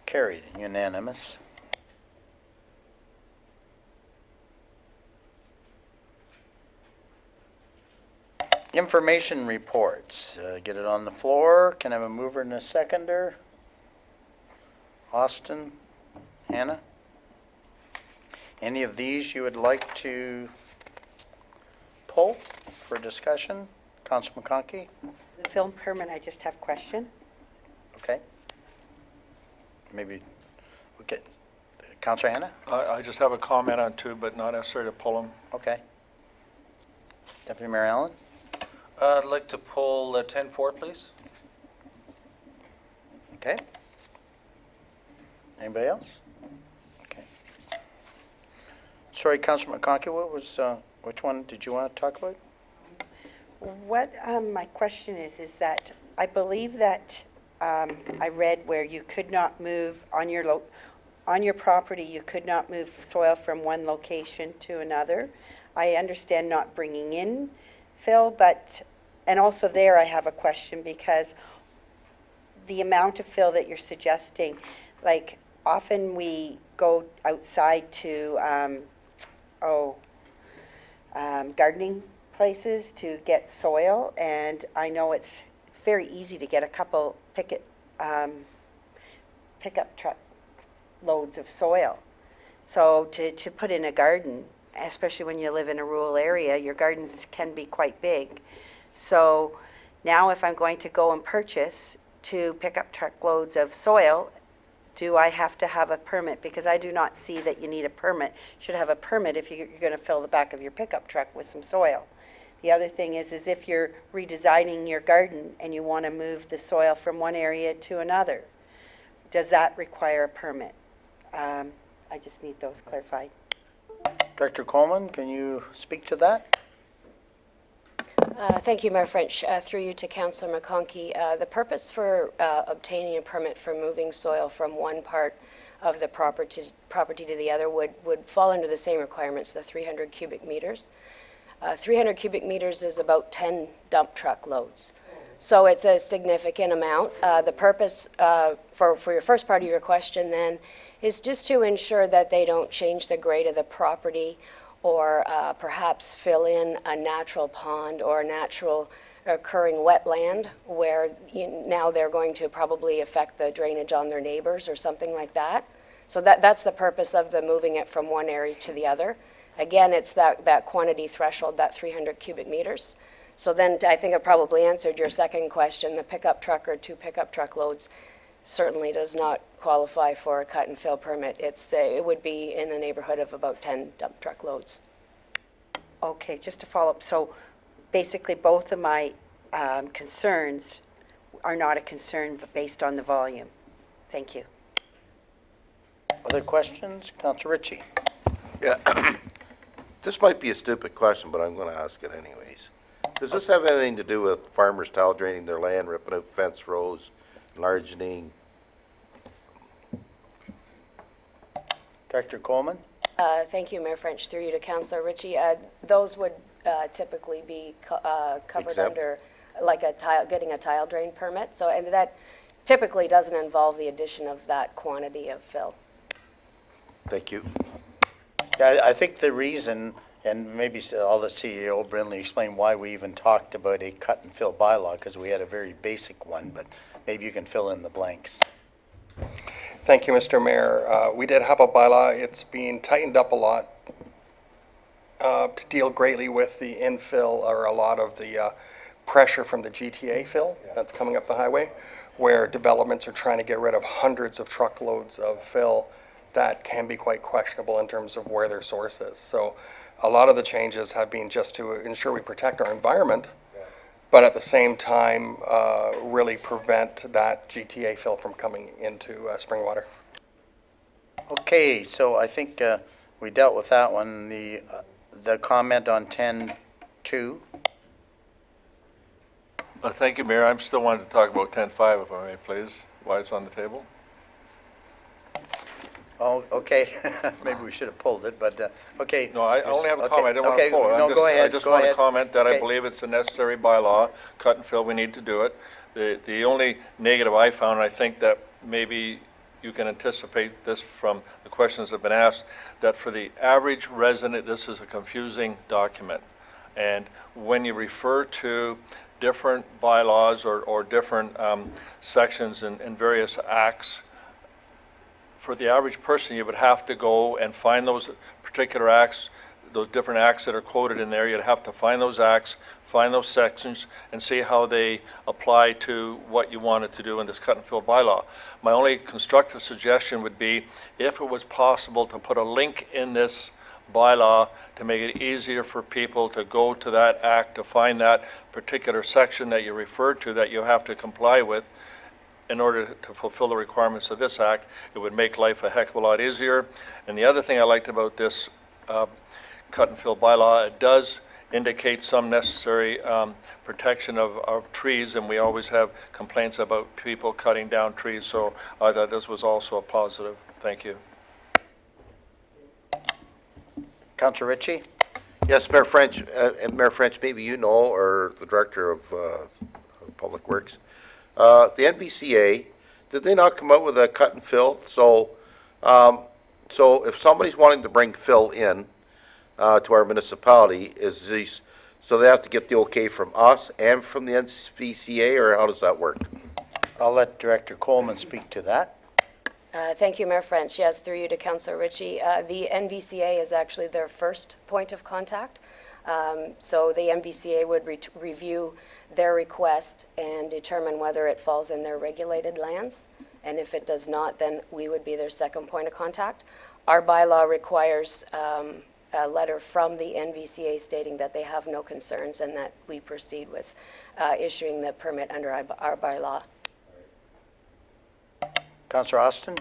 Carried, unanimous. Information reports. Get it on the floor. Can I have a mover and a seconder? Austin, Hannah? Any of these you would like to pull for discussion? Councilor McConkey? The film permit, I just have a question. Okay. Maybe, okay. Councilor Hannah? I just have a comment on two, but not necessary to pull them. Okay. Deputy Mayor Allen? I'd like to pull 10-4, please. Okay. Anybody else? Okay. Sorry, Councilor McConkey, what was, which one did you want to talk about? What my question is that I believe that I read where you could not move on your property, you could not move soil from one location to another. I understand not bringing in fill, and also there I have a question because the amount of fill that you're suggesting, like often we go outside to gardening places to get soil, and I know it's very easy to get a couple pickup truck loads of soil. So to put in a garden, especially when you live in a rural area, your gardens can be quite big. So now if I'm going to go and purchase 2 pickup truck loads of soil, do I have to have a permit? Because I do not see that you need a permit. You should have a permit if you're going to fill the back of your pickup truck with some soil. The other thing is if you're redesigning your garden and you want to move the soil from one area to another, does that require a permit? I just need those clarified. Director Coleman, can you speak to that? Thank you, Mayor French. Through you to Councillor McConkey. The purpose for obtaining a permit for moving soil from one part of the property to the other would fall under the same requirements, the 300 cubic meters. 300 cubic meters is about 10 dump truck loads. So it's a significant amount. The purpose for your first part of your question then is just to ensure that they don't change the grade of the property or perhaps fill in a natural pond or a natural occurring wetland where now they're going to probably affect the drainage on their neighbors or something like that. So that's the purpose of the moving it from one area to the other. Again, it's that quantity threshold, that 300 cubic meters. So then I think I probably answered your second question. The pickup truck or 2 pickup truck loads certainly does not qualify for a cut and fill permit. It would be in the neighborhood of about 10 dump truck loads. Okay, just to follow up, so basically both of my concerns are not a concern based on the volume. Thank you. Other questions? Councillor Ritchie. Yeah, this might be a stupid question, but I'm going to ask it anyways. Does this have anything to do with farmers tile draining their land, ripping out fence rows, enlarging? Director Coleman? Thank you, Mayor French. Through you to Councillor Ritchie. Those would typically be covered Exempt? under like getting a tile drain permit. So, and that typically doesn't involve the addition of that quantity of fill. Thank you. Yeah, I think the reason, and maybe I'll let CEO Brindley explain why we even talked about a cut and fill bylaw, because we had a very basic one, but maybe you can fill in the blanks. Thank you, Mr. Mayor. We did have a bylaw. It's being tightened up a lot to deal greatly with the infill or a lot of the pressure from the GTA fill that's coming up the highway, where developments are trying to get rid of hundreds of truckloads of fill that can be quite questionable in terms of where their source is. So a lot of the changes have been just to ensure we protect our environment, but at the same time, really prevent that GTA fill from coming into Springwater. Okay, so I think we dealt with that one. The comment on 10.2. Thank you, Mayor. I'm still wanting to talk about 10.5, if I may, please, while it's on the table. Oh, okay. Maybe we should have pulled it, but, okay. No, I only have a Okay, comment. I didn't want to okay, pull it. no, go ahead, I just go want to ahead. comment that I Okay. believe it's a necessary bylaw, cut and fill, we need to do it. The only negative I found, and I think that maybe you can anticipate this from the questions that have been asked, that for the average resident, this is a confusing document. And when you refer to different bylaws or different sections in various acts, for the average person, you would have to go and find those particular acts, those different acts that are quoted in there. You'd have to find those acts, find those sections, and see how they apply to what you wanted to do in this cut and fill bylaw. My only constructive suggestion would be if it was possible to put a link in this bylaw to make it easier for people to go to that act, to find that particular section that you referred to that you have to comply with, in order to fulfill the requirements of this act. It would make life a heck of a lot easier. And the other thing I liked about this cut and fill bylaw, it does indicate some necessary protection of trees, and we always have complaints about people cutting down trees, so I thought this was also a positive. Thank you. Councillor Ritchie? Yes, Mayor French, maybe you know, or the Director of Public Works, the NVCA, did they not come out with a cut and fill? So if somebody's wanting to bring fill in to our municipality, so they have to get the okay from us and from the NVCA, or how does that work? I'll let Director Coleman speak to that. Thank you, Mayor French. Yes, through you to Councillor Ritchie. The NVCA is actually their first point of contact. So the NVCA would review their request and determine whether it falls in their regulated lands. And if it does not, then we would be their second point of contact. Our bylaw requires a letter from the NVCA stating that they have no concerns and that we proceed with issuing the permit under our bylaw. Councillor Austin?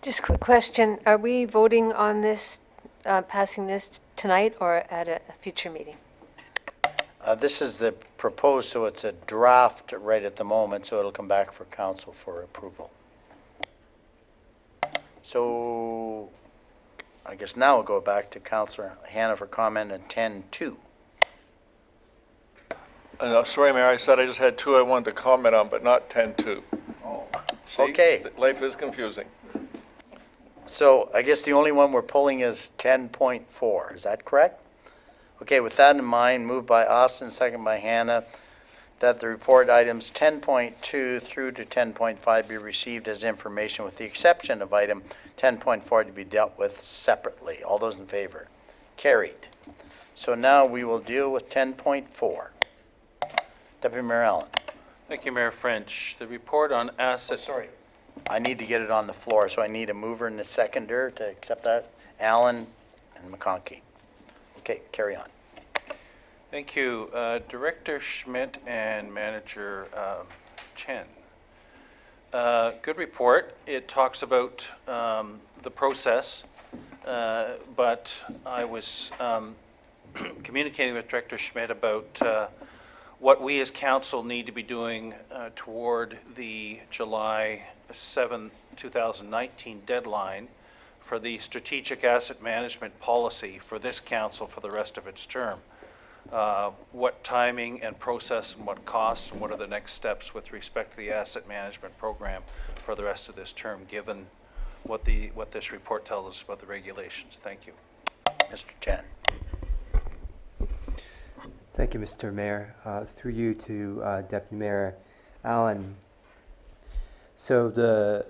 Just a quick question. Are we voting on this, passing this tonight or at a future meeting? This is the proposed, so it's a draft right at the moment, so it'll come back for council for approval. So I guess now we'll go back to Councillor Hannah for comment on 10.2. Sorry, Mayor, I said I just had two I wanted to comment on, but not 10.2. See, Okay. life is confusing. So I guess the only one we're pulling is 10.4, is that correct? Okay, with that in mind, moved by Austin, second by Hannah, that the report items 10.2 through to 10.5 be received as information with the exception of item 10.4 to be dealt with separately. All those in favor? Carried. So now we will deal with 10.4. Deputy Mayor Allen. Thank you, Mayor French. The report on asset. Sorry. I need to get it on the floor, so I need a mover and a seconder to accept that. Allen and McConkey. Okay, carry on. Thank you. Director Schmidt and Manager Chen. Good report. It talks about the process, but I was communicating with Director Schmidt about what we as council need to be doing toward the July 7, 2019 deadline for the strategic asset management policy for this council for the rest of its term. What timing and process and what costs and what are the next steps with respect to the asset management program for the rest of this term, given what this report tells us about the regulations. Thank you. Mr. Chen. Thank you, Mr. Mayor. Through you to Deputy Mayor Allen. So the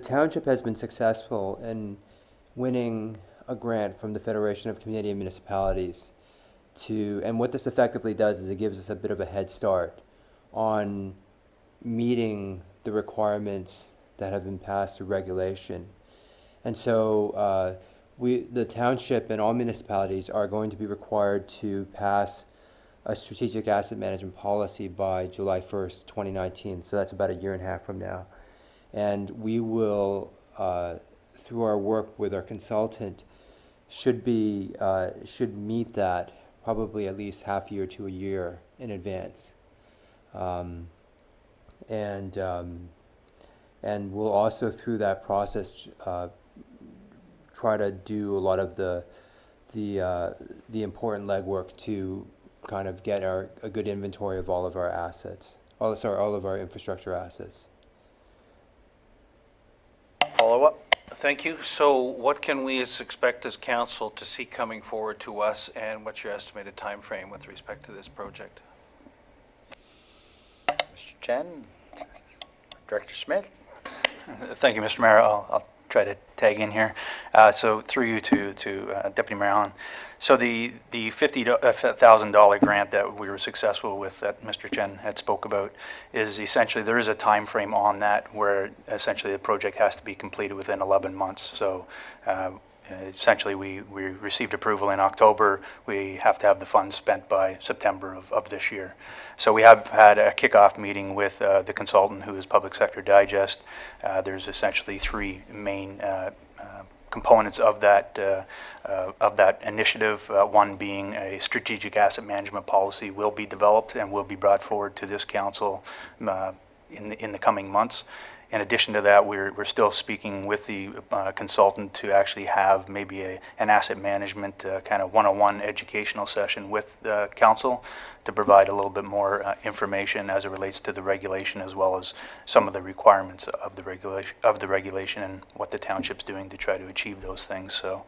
township has been successful in winning a grant from the Federation of Canadian Municipalities and what this effectively does is it gives us a bit of a head start on meeting the requirements that have been passed through regulation. And so the township and all municipalities are going to be required to pass a strategic asset management policy by July 1st, 2019. So that's about a year and a half from now. And we will, through our work with our consultant, should meet that probably at least half year to a year in advance. And we'll also, through that process, try to do a lot of the important legwork to kind of get a good inventory of all of our assets. All of our infrastructure assets. Follow up? Thank you. So what can we expect as council to see coming forward to us, and what's your estimated time frame with respect to this project? Mr. Chen, Director Schmidt. Thank you, Mr. Mayor. I'll try to tag in here. So through you to Deputy Mayor Allen. So the $50,000 grant that we were successful with that Mr. Chen had spoke about is essentially there is a time frame on that where essentially the project has to be completed within 11 months. So essentially we received approval in October. We have to have the funds spent by September of this year. So we have had a kickoff meeting with the consultant who is Public Sector Digest. There's essentially three main components of that initiative. One being a strategic asset management policy will be developed and will be brought forward to this council in the coming months. In addition to that, we're still speaking with the consultant to actually have maybe an asset management kind of one-on-one educational session with the council to provide a little bit more information as it relates to the regulation, as well as some of the requirements of the regulation and what the township's doing to try to achieve those things. So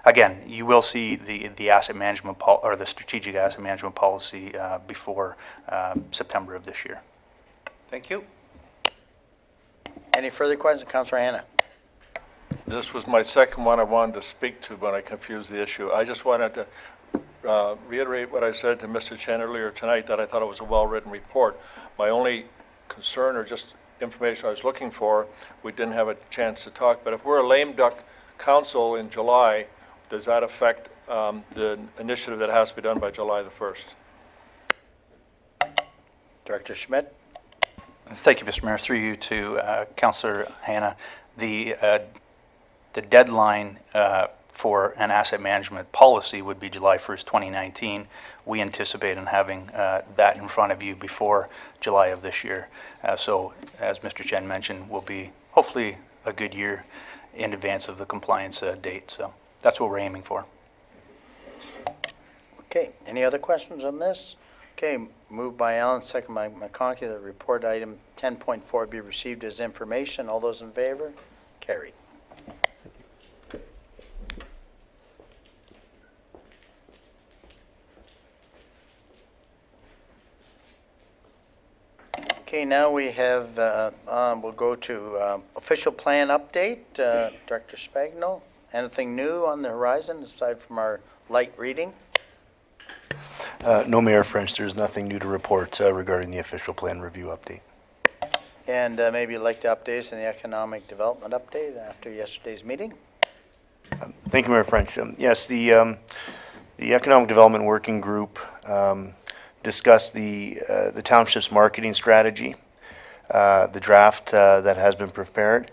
again, you will see the asset management or the strategic asset management policy before September of this year. Thank you. Any further questions, Councillor Hannah? This was my second one I wanted to speak to, but I confused the issue. I just wanted to reiterate what I said to Mr. Chen earlier tonight, that I thought it was a well-written report. My only concern, or just information I was looking for, we didn't have a chance to talk, but if we're a lame duck council in July, does that affect the initiative that has to be done by July the 1st? Director Schmidt? Thank you, Mr. Mayor. Through you to Councillor Hannah. The deadline for an asset management policy would be July 1st, 2019. We anticipate on having that in front of you before July of this year. So as Mr. Chen mentioned, will be hopefully a good year in advance of the compliance date. So that's what we're aiming for. Okay, any other questions on this? Okay, moved by Allen, second by McConkey, that report item 10.4 be received as information. All those in favor? Carried. Okay, now we have, we'll go to official plan update. Director Spagno, anything new on the horizon aside from our light reading? No, Mayor French, there's nothing new to report regarding the official plan review update. And maybe you'd like to update us on the economic development update after yesterday's meeting? Thank you, Mayor French. Yes, the Economic Development Working Group discussed the township's marketing strategy. The draft that has been prepared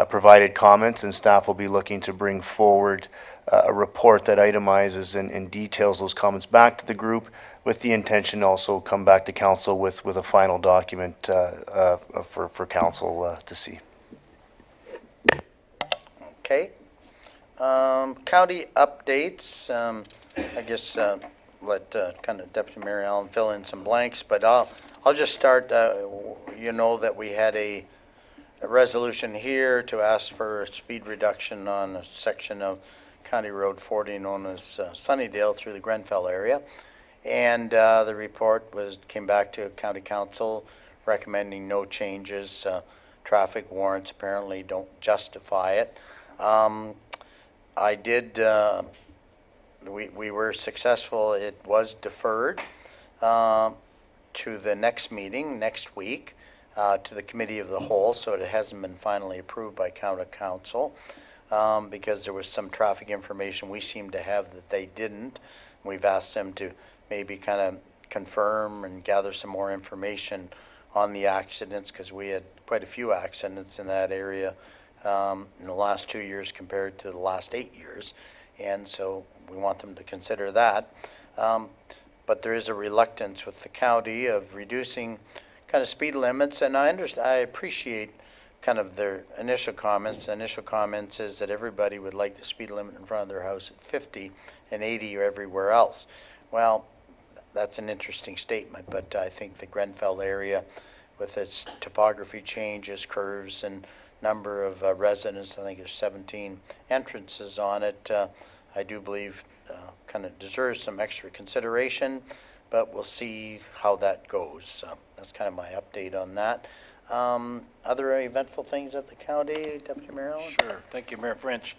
provided comments, and staff will be looking to bring forward a report that itemizes and details those comments back to the group, with the intention to also come back to council with a final document for council to see. Okay. County updates. I guess let kind of Deputy Mayor Allen fill in some blanks, but I'll just start. You know that we had a resolution here to ask for a speed reduction on a section of County Road 40 known as Sunnydale through the Grenfell area. And the report came back to County Council recommending no changes. Traffic warrants apparently don't justify it. I did, we were successful. It was deferred to the next meeting next week to the Committee of the Whole, so it hasn't been finally approved by County Council because there was some traffic information we seem to have that they didn't. We've asked them to maybe kind of confirm and gather some more information on the accidents, because we had quite a few accidents in that area in the last 2 years compared to the last 8 years. And so we want them to consider that. But there is a reluctance with the county of reducing kind of speed limits, and I appreciate kind of their initial comments. The initial comments is that everybody would like the speed limit in front of their house at 50 and 80 or everywhere else. Well, that's an interesting statement, but I think the Grenfell area, with its topography changes, curves, and number of residents, I think there's 17 entrances on it, I do believe kind of deserves some extra consideration, but we'll see how that goes. That's kind of my update on that. Other eventful things at the county, Deputy Mayor Allen? Sure. Thank you, Mayor French.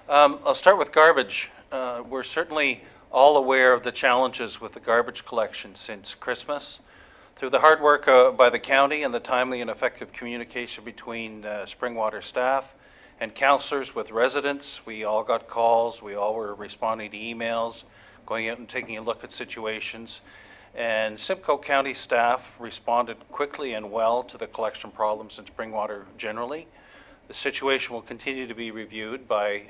I'll start with garbage. We're certainly all aware of the challenges with the garbage collection since Christmas. Through the hard work by the county and the timely and effective communication between Springwater staff and councillors with residents, we all got calls, we all were responding to emails, going out and taking a look at situations. And Simcoe County staff responded quickly and well to the collection problems in Springwater generally. The situation will continue to be reviewed by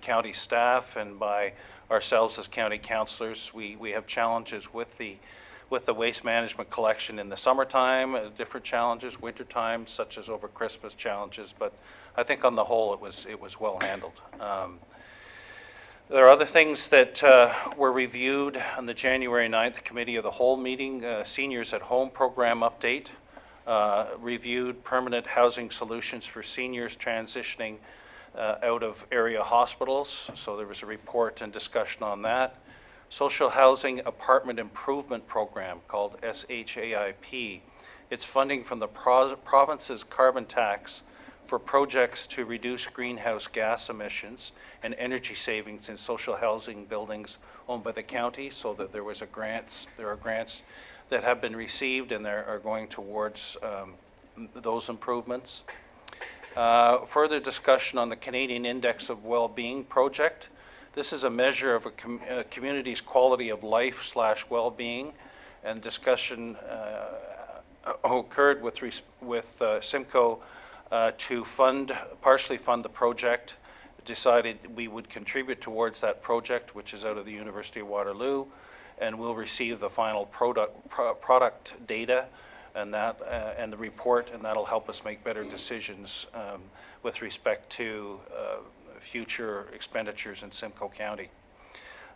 county staff and by ourselves as county councillors. We have challenges with the waste management collection in the summertime, different challenges, wintertime, such as over Christmas challenges, but I think on the whole it was well handled. There are other things that were reviewed on the January 9th Committee of the Whole meeting. Seniors at Home program update, reviewed permanent housing solutions for seniors transitioning out of area hospitals. So there was a report and discussion on that. Social Housing Apartment Improvement Program called SHAIP. It's funding from the province's carbon tax for projects to reduce greenhouse gas emissions and energy savings in social housing buildings owned by the county, so that there are grants that have been received and are going towards those improvements. Further discussion on the Canadian Index of Wellbeing project. This is a measure of a community's quality of life / well-being, and discussion occurred with Simcoe to partially fund the project decided we would contribute towards that project, which is out of the University of Waterloo, and we'll receive the final product data and that and the report, and that'll help us make better decisions with respect to future expenditures in Simcoe County.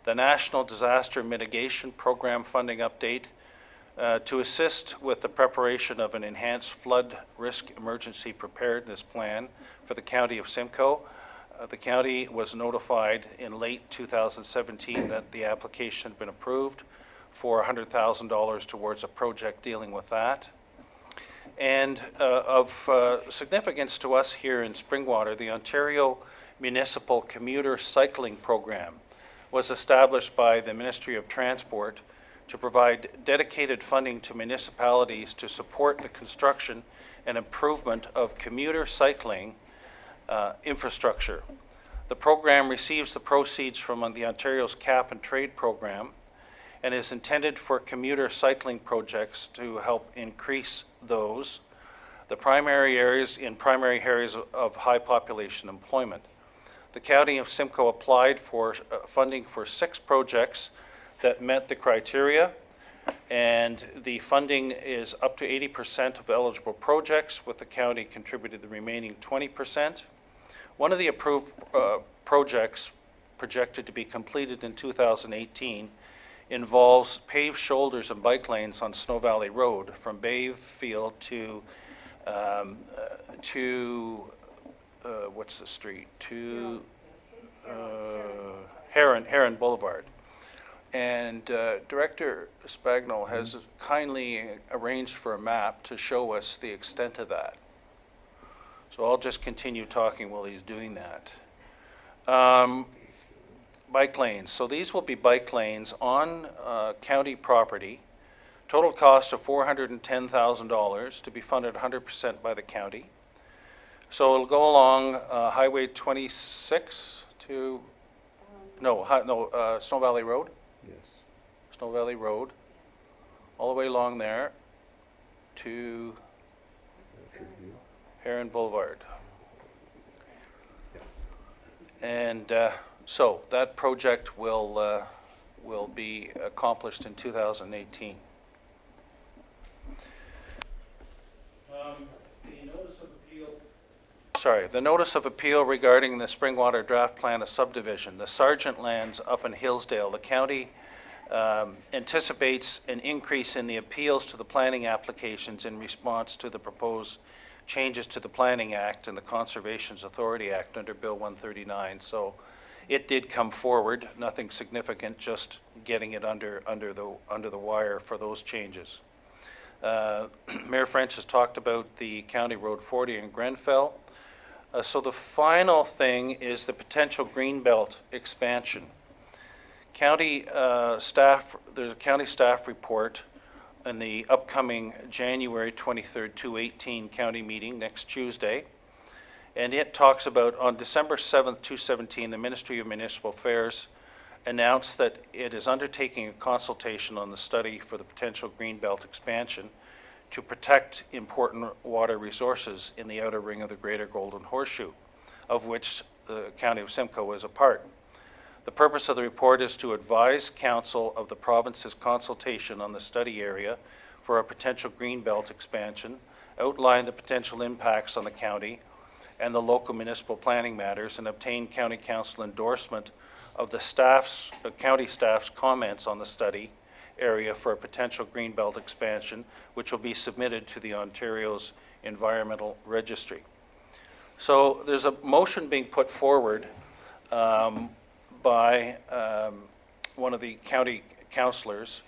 The National Disaster Mitigation Program funding update to assist with the preparation of an enhanced flood risk emergency preparedness plan for the County of Simcoe. The county was notified in late 2017 that the application had been approved for $100,000 towards a project dealing with that. And of significance to us here in Springwater, the Ontario Municipal Commuter Cycling Program was established by the Ministry of Transport to provide dedicated funding to municipalities to support the construction and improvement of commuter cycling infrastructure. The program receives the proceeds from the Ontario's Cap and Trade program and is intended for commuter cycling projects to help increase those, the primary areas of high population employment. The County of Simcoe applied for funding for 6 projects that met the criteria, and the funding is up to 80% of eligible projects, with the county contributed the remaining 20%. One of the approved projects projected to be completed in 2018 involves paved shoulders and bike lanes on Snow Valley Road from Bayfield to what's the street? To Heron Boulevard. And Director Spagnuolo has kindly arranged for a map to show us the extent of that. So I'll just continue talking while he's doing that. Bike lanes. So these will be bike lanes on county property. Total cost of $410,000 to be funded 100% by the county. So it'll go along Highway 26 to, Snow Valley Road? Yes. Snow Valley Road, all the way along there to Heron Boulevard. And so that project will be accomplished in 2018. The notice of appeal regarding the Springwater Draft Plan of Subdivision, the Sargent lands up in Hillsdale. The county anticipates an increase in the appeals to the planning applications in response to the proposed changes to the Planning Act and the Conservations Authority Act under Bill 139. So it did come forward, nothing significant, just getting it under the wire for those changes. Mayor French has talked about the County Road 40 in Grenfell. So the final thing is the potential Greenbelt expansion. County staff, there's a county staff report in the upcoming January 23rd, 2018 county meeting next Tuesday. And it talks about on December 7th, 2017, the Ministry of Municipal Affairs announced that it is undertaking a consultation on the study for the potential Greenbelt expansion to protect important water resources in the outer ring of the Greater Golden Horseshoe, of which the County of Simcoe is a part. The purpose of the report is to advise Council of the province's consultation on the study area for a potential Greenbelt expansion, outline the potential impacts on the county and the local municipal planning matters, and obtain County Council endorsement of the county staff's comments on the study area for a potential Greenbelt expansion, which will be submitted to the Ontario's Environmental Registry. So there's a motion being put forward by one of the county councillors,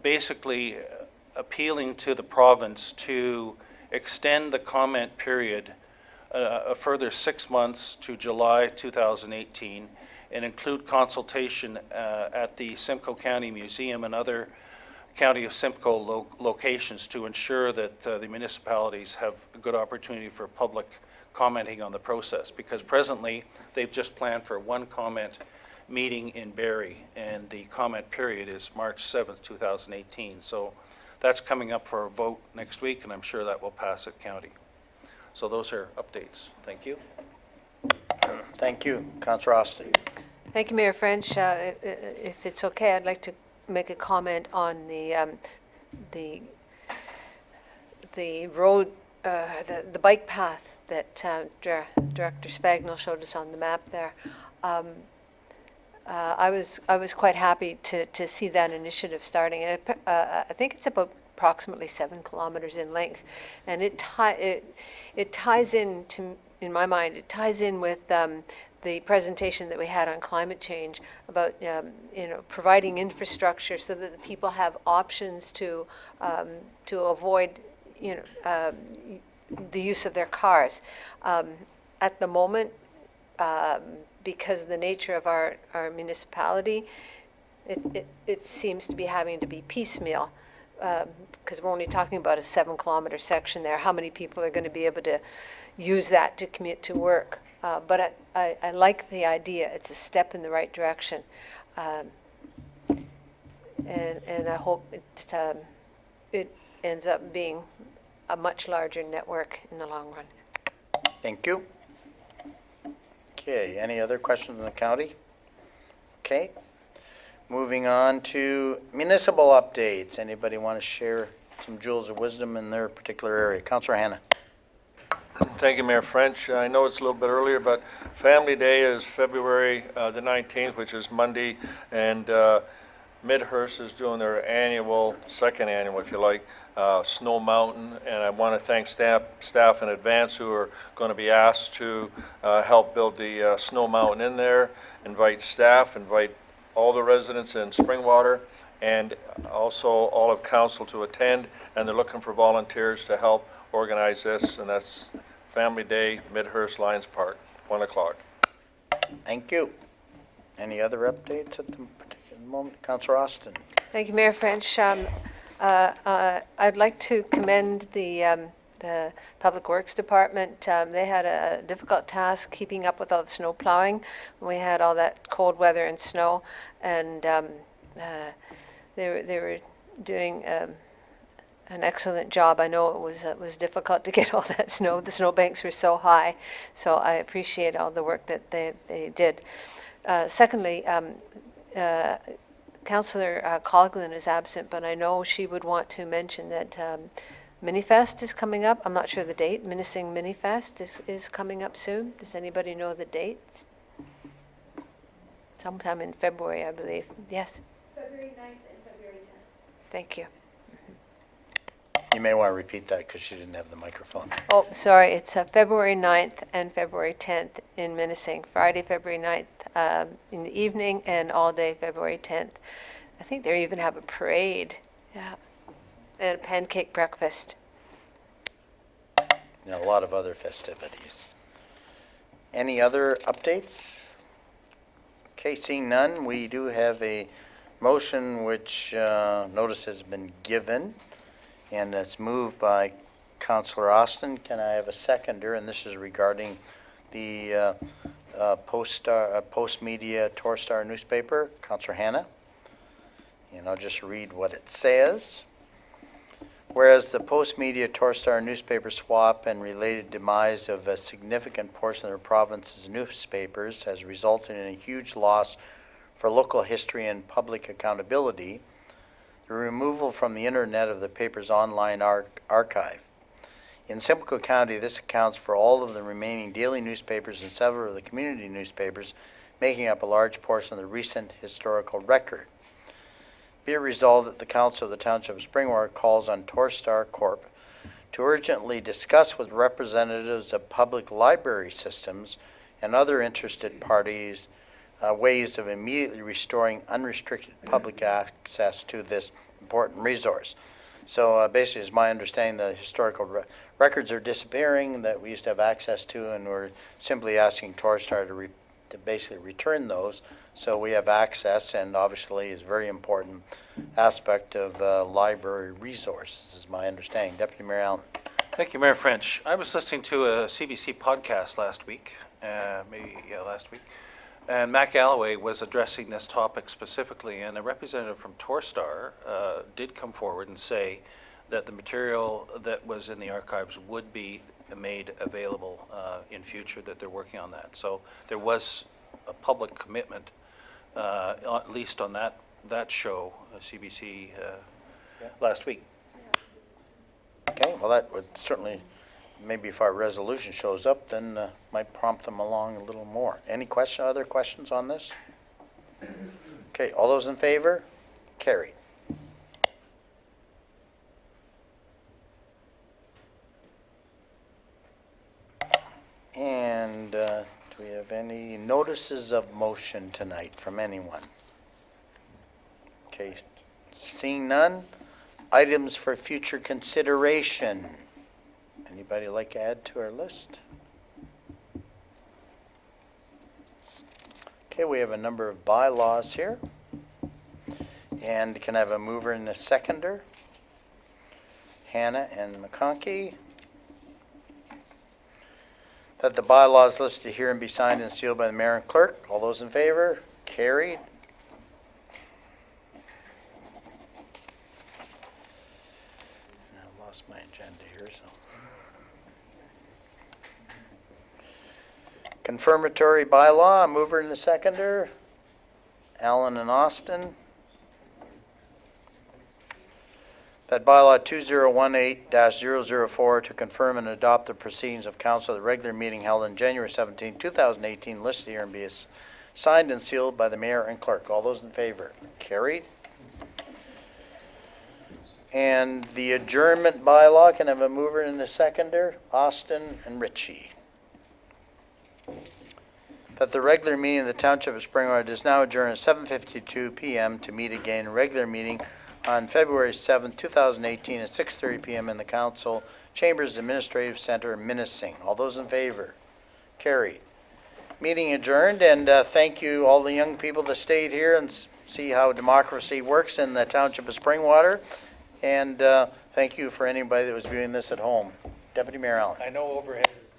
basically appealing to the province to extend the comment period a further 6 months to July 2018 and include consultation at the Simcoe County Museum and other County of Simcoe locations to ensure that the municipalities have a good opportunity for public commenting on the process, because presently they've just planned for one comment meeting in Barrie, and the comment period is March 7th, 2018. So that's coming up for a vote next week, and I'm sure that will pass at county. So those are updates. Thank you. Thank you. Councillor Austin. Thank you, Mayor French. If it's okay, I'd like to make a comment on the road, the bike path that Director Spagnell showed us on the map there. I was quite happy to see that initiative starting. And I think it's about approximately 7 kilometers in length, and it ties in in my mind, it ties in with the presentation that we had on climate change about providing infrastructure so that the people have options to avoid the use of their cars. At the moment, because of the nature of our municipality, it seems to be having to be piecemeal, because we're only talking about a 7-kilometer section there. How many people are going to be able to use that to commute to work? But I like the idea. It's a step in the right direction. And I hope it ends up being a much larger network in the long run. Thank you. Okay, any other questions in the county? Okay. Moving on to municipal updates. Anybody want to share some jewels of wisdom in their particular area? Councillor Hanna. Thank you, Mayor French. I know it's a little bit earlier, but Family Day is February the 19th, which is Monday, and Midhurst is doing their second annual, if you like, Snow Mountain, and I want to thank staff in advance who are going to be asked to help build the Snow Mountain in there. Invite staff, invite all the residents in Springwater, and also all of council to attend, and they're looking for volunteers to help organize this, and that's Family Day, Midhurst Lions Park, 1 o'clock. Thank you. Any other updates at the particular moment? Councillor Austin. Thank you, Mayor French. I'd like to commend the Public Works Department. They had a difficult task keeping up with all the snow plowing when we had all that cold weather and snow, and they were doing an excellent job. I know it was difficult to get all that snow. The snowbanks were so high, so I appreciate all the work that they did. Secondly, Councillor Coghlan is absent, but I know she would want to mention that Minifest is coming up. I'm not sure the date. Minising Minifest is coming up soon. Does anybody know the date? Sometime in February, I believe. Yes? February 9th and February 10th. Thank you. You may want to repeat that because she didn't have the microphone. Oh, sorry. It's February 9th and February 10th in Minising. Friday, February 9th in the evening, and all day February 10th. I think they even have a parade. Yeah. And a pancake breakfast. And a lot of other festivities. Any other updates? Okay, seeing none, we do have a motion which notice has been given, and it's moved by Councillor Austin. Can I have a seconder? And this is regarding the Post-Media Torstar newspaper. Councillor Hanna. And I'll just read what it says. Whereas the Post-Media Torstar newspaper swap and related demise of a significant portion of the province's newspapers has resulted in a huge loss for local history and public accountability, the removal from the internet of the paper's online archive. In Simcoe County, this accounts for all of the remaining daily newspapers and several of the community newspapers, making up a large portion of the recent historical record. Be it resolved that the Council of the Township of Springwater calls on Torstar Corp. to urgently discuss with representatives of public library systems and other interested parties ways of immediately restoring unrestricted public access to this important resource. So basically, it's my understanding the historical records are disappearing that we used to have access to, and we're simply asking Torstar to basically return those so we have access, and obviously is a very important aspect of library resources, is my understanding. Deputy Mayor Allen. Thank you, Mayor French. I was listening to a CBC podcast last week, last week, and Mac Galloway was addressing this topic specifically, and a representative from Torstar did come forward and say that the material that was in the archives would be made available in future, that they're working on that. So there was a public commitment, at least on that show, CBC, last week. Okay, well, that would certainly, maybe if our resolution shows up, then might prompt them along a little more. Any other questions on this? Okay, all those in favor? Carried. And do we have any notices of motion tonight from anyone? Okay, seeing none, items for future consideration. Anybody like to add to our list? Okay, we have a number of bylaws here. And can I have a mover and a seconder? Hannah and McConkey. That the bylaws listed here and be signed and sealed by the mayor and clerk. All those in favor? Carried. I lost my agenda here, so. Confirmatory bylaw, a mover and a seconder. Allen and Austin. That bylaw 2018-004 to confirm and adopt the proceedings of council at the regular meeting held on January 17, 2018, listed here and be signed and sealed by the mayor and clerk. All those in favor? Carried. And the adjournment bylaw, can I have a mover and a seconder? Austin and Ritchie. That the regular meeting of the Township of Springwater is now adjourned at 7:52 p.m. to meet again, regular meeting on February 7, 2018 at 6:30 p.m. in the Council Chambers Administrative Center, Minnesing. All those in favor? Carried. Meeting adjourned, and thank you all the young people that stayed here and see how democracy works in the Township of Springwater. And thank you for anybody that was viewing this at home. Deputy Mayor Allen. I know overhead is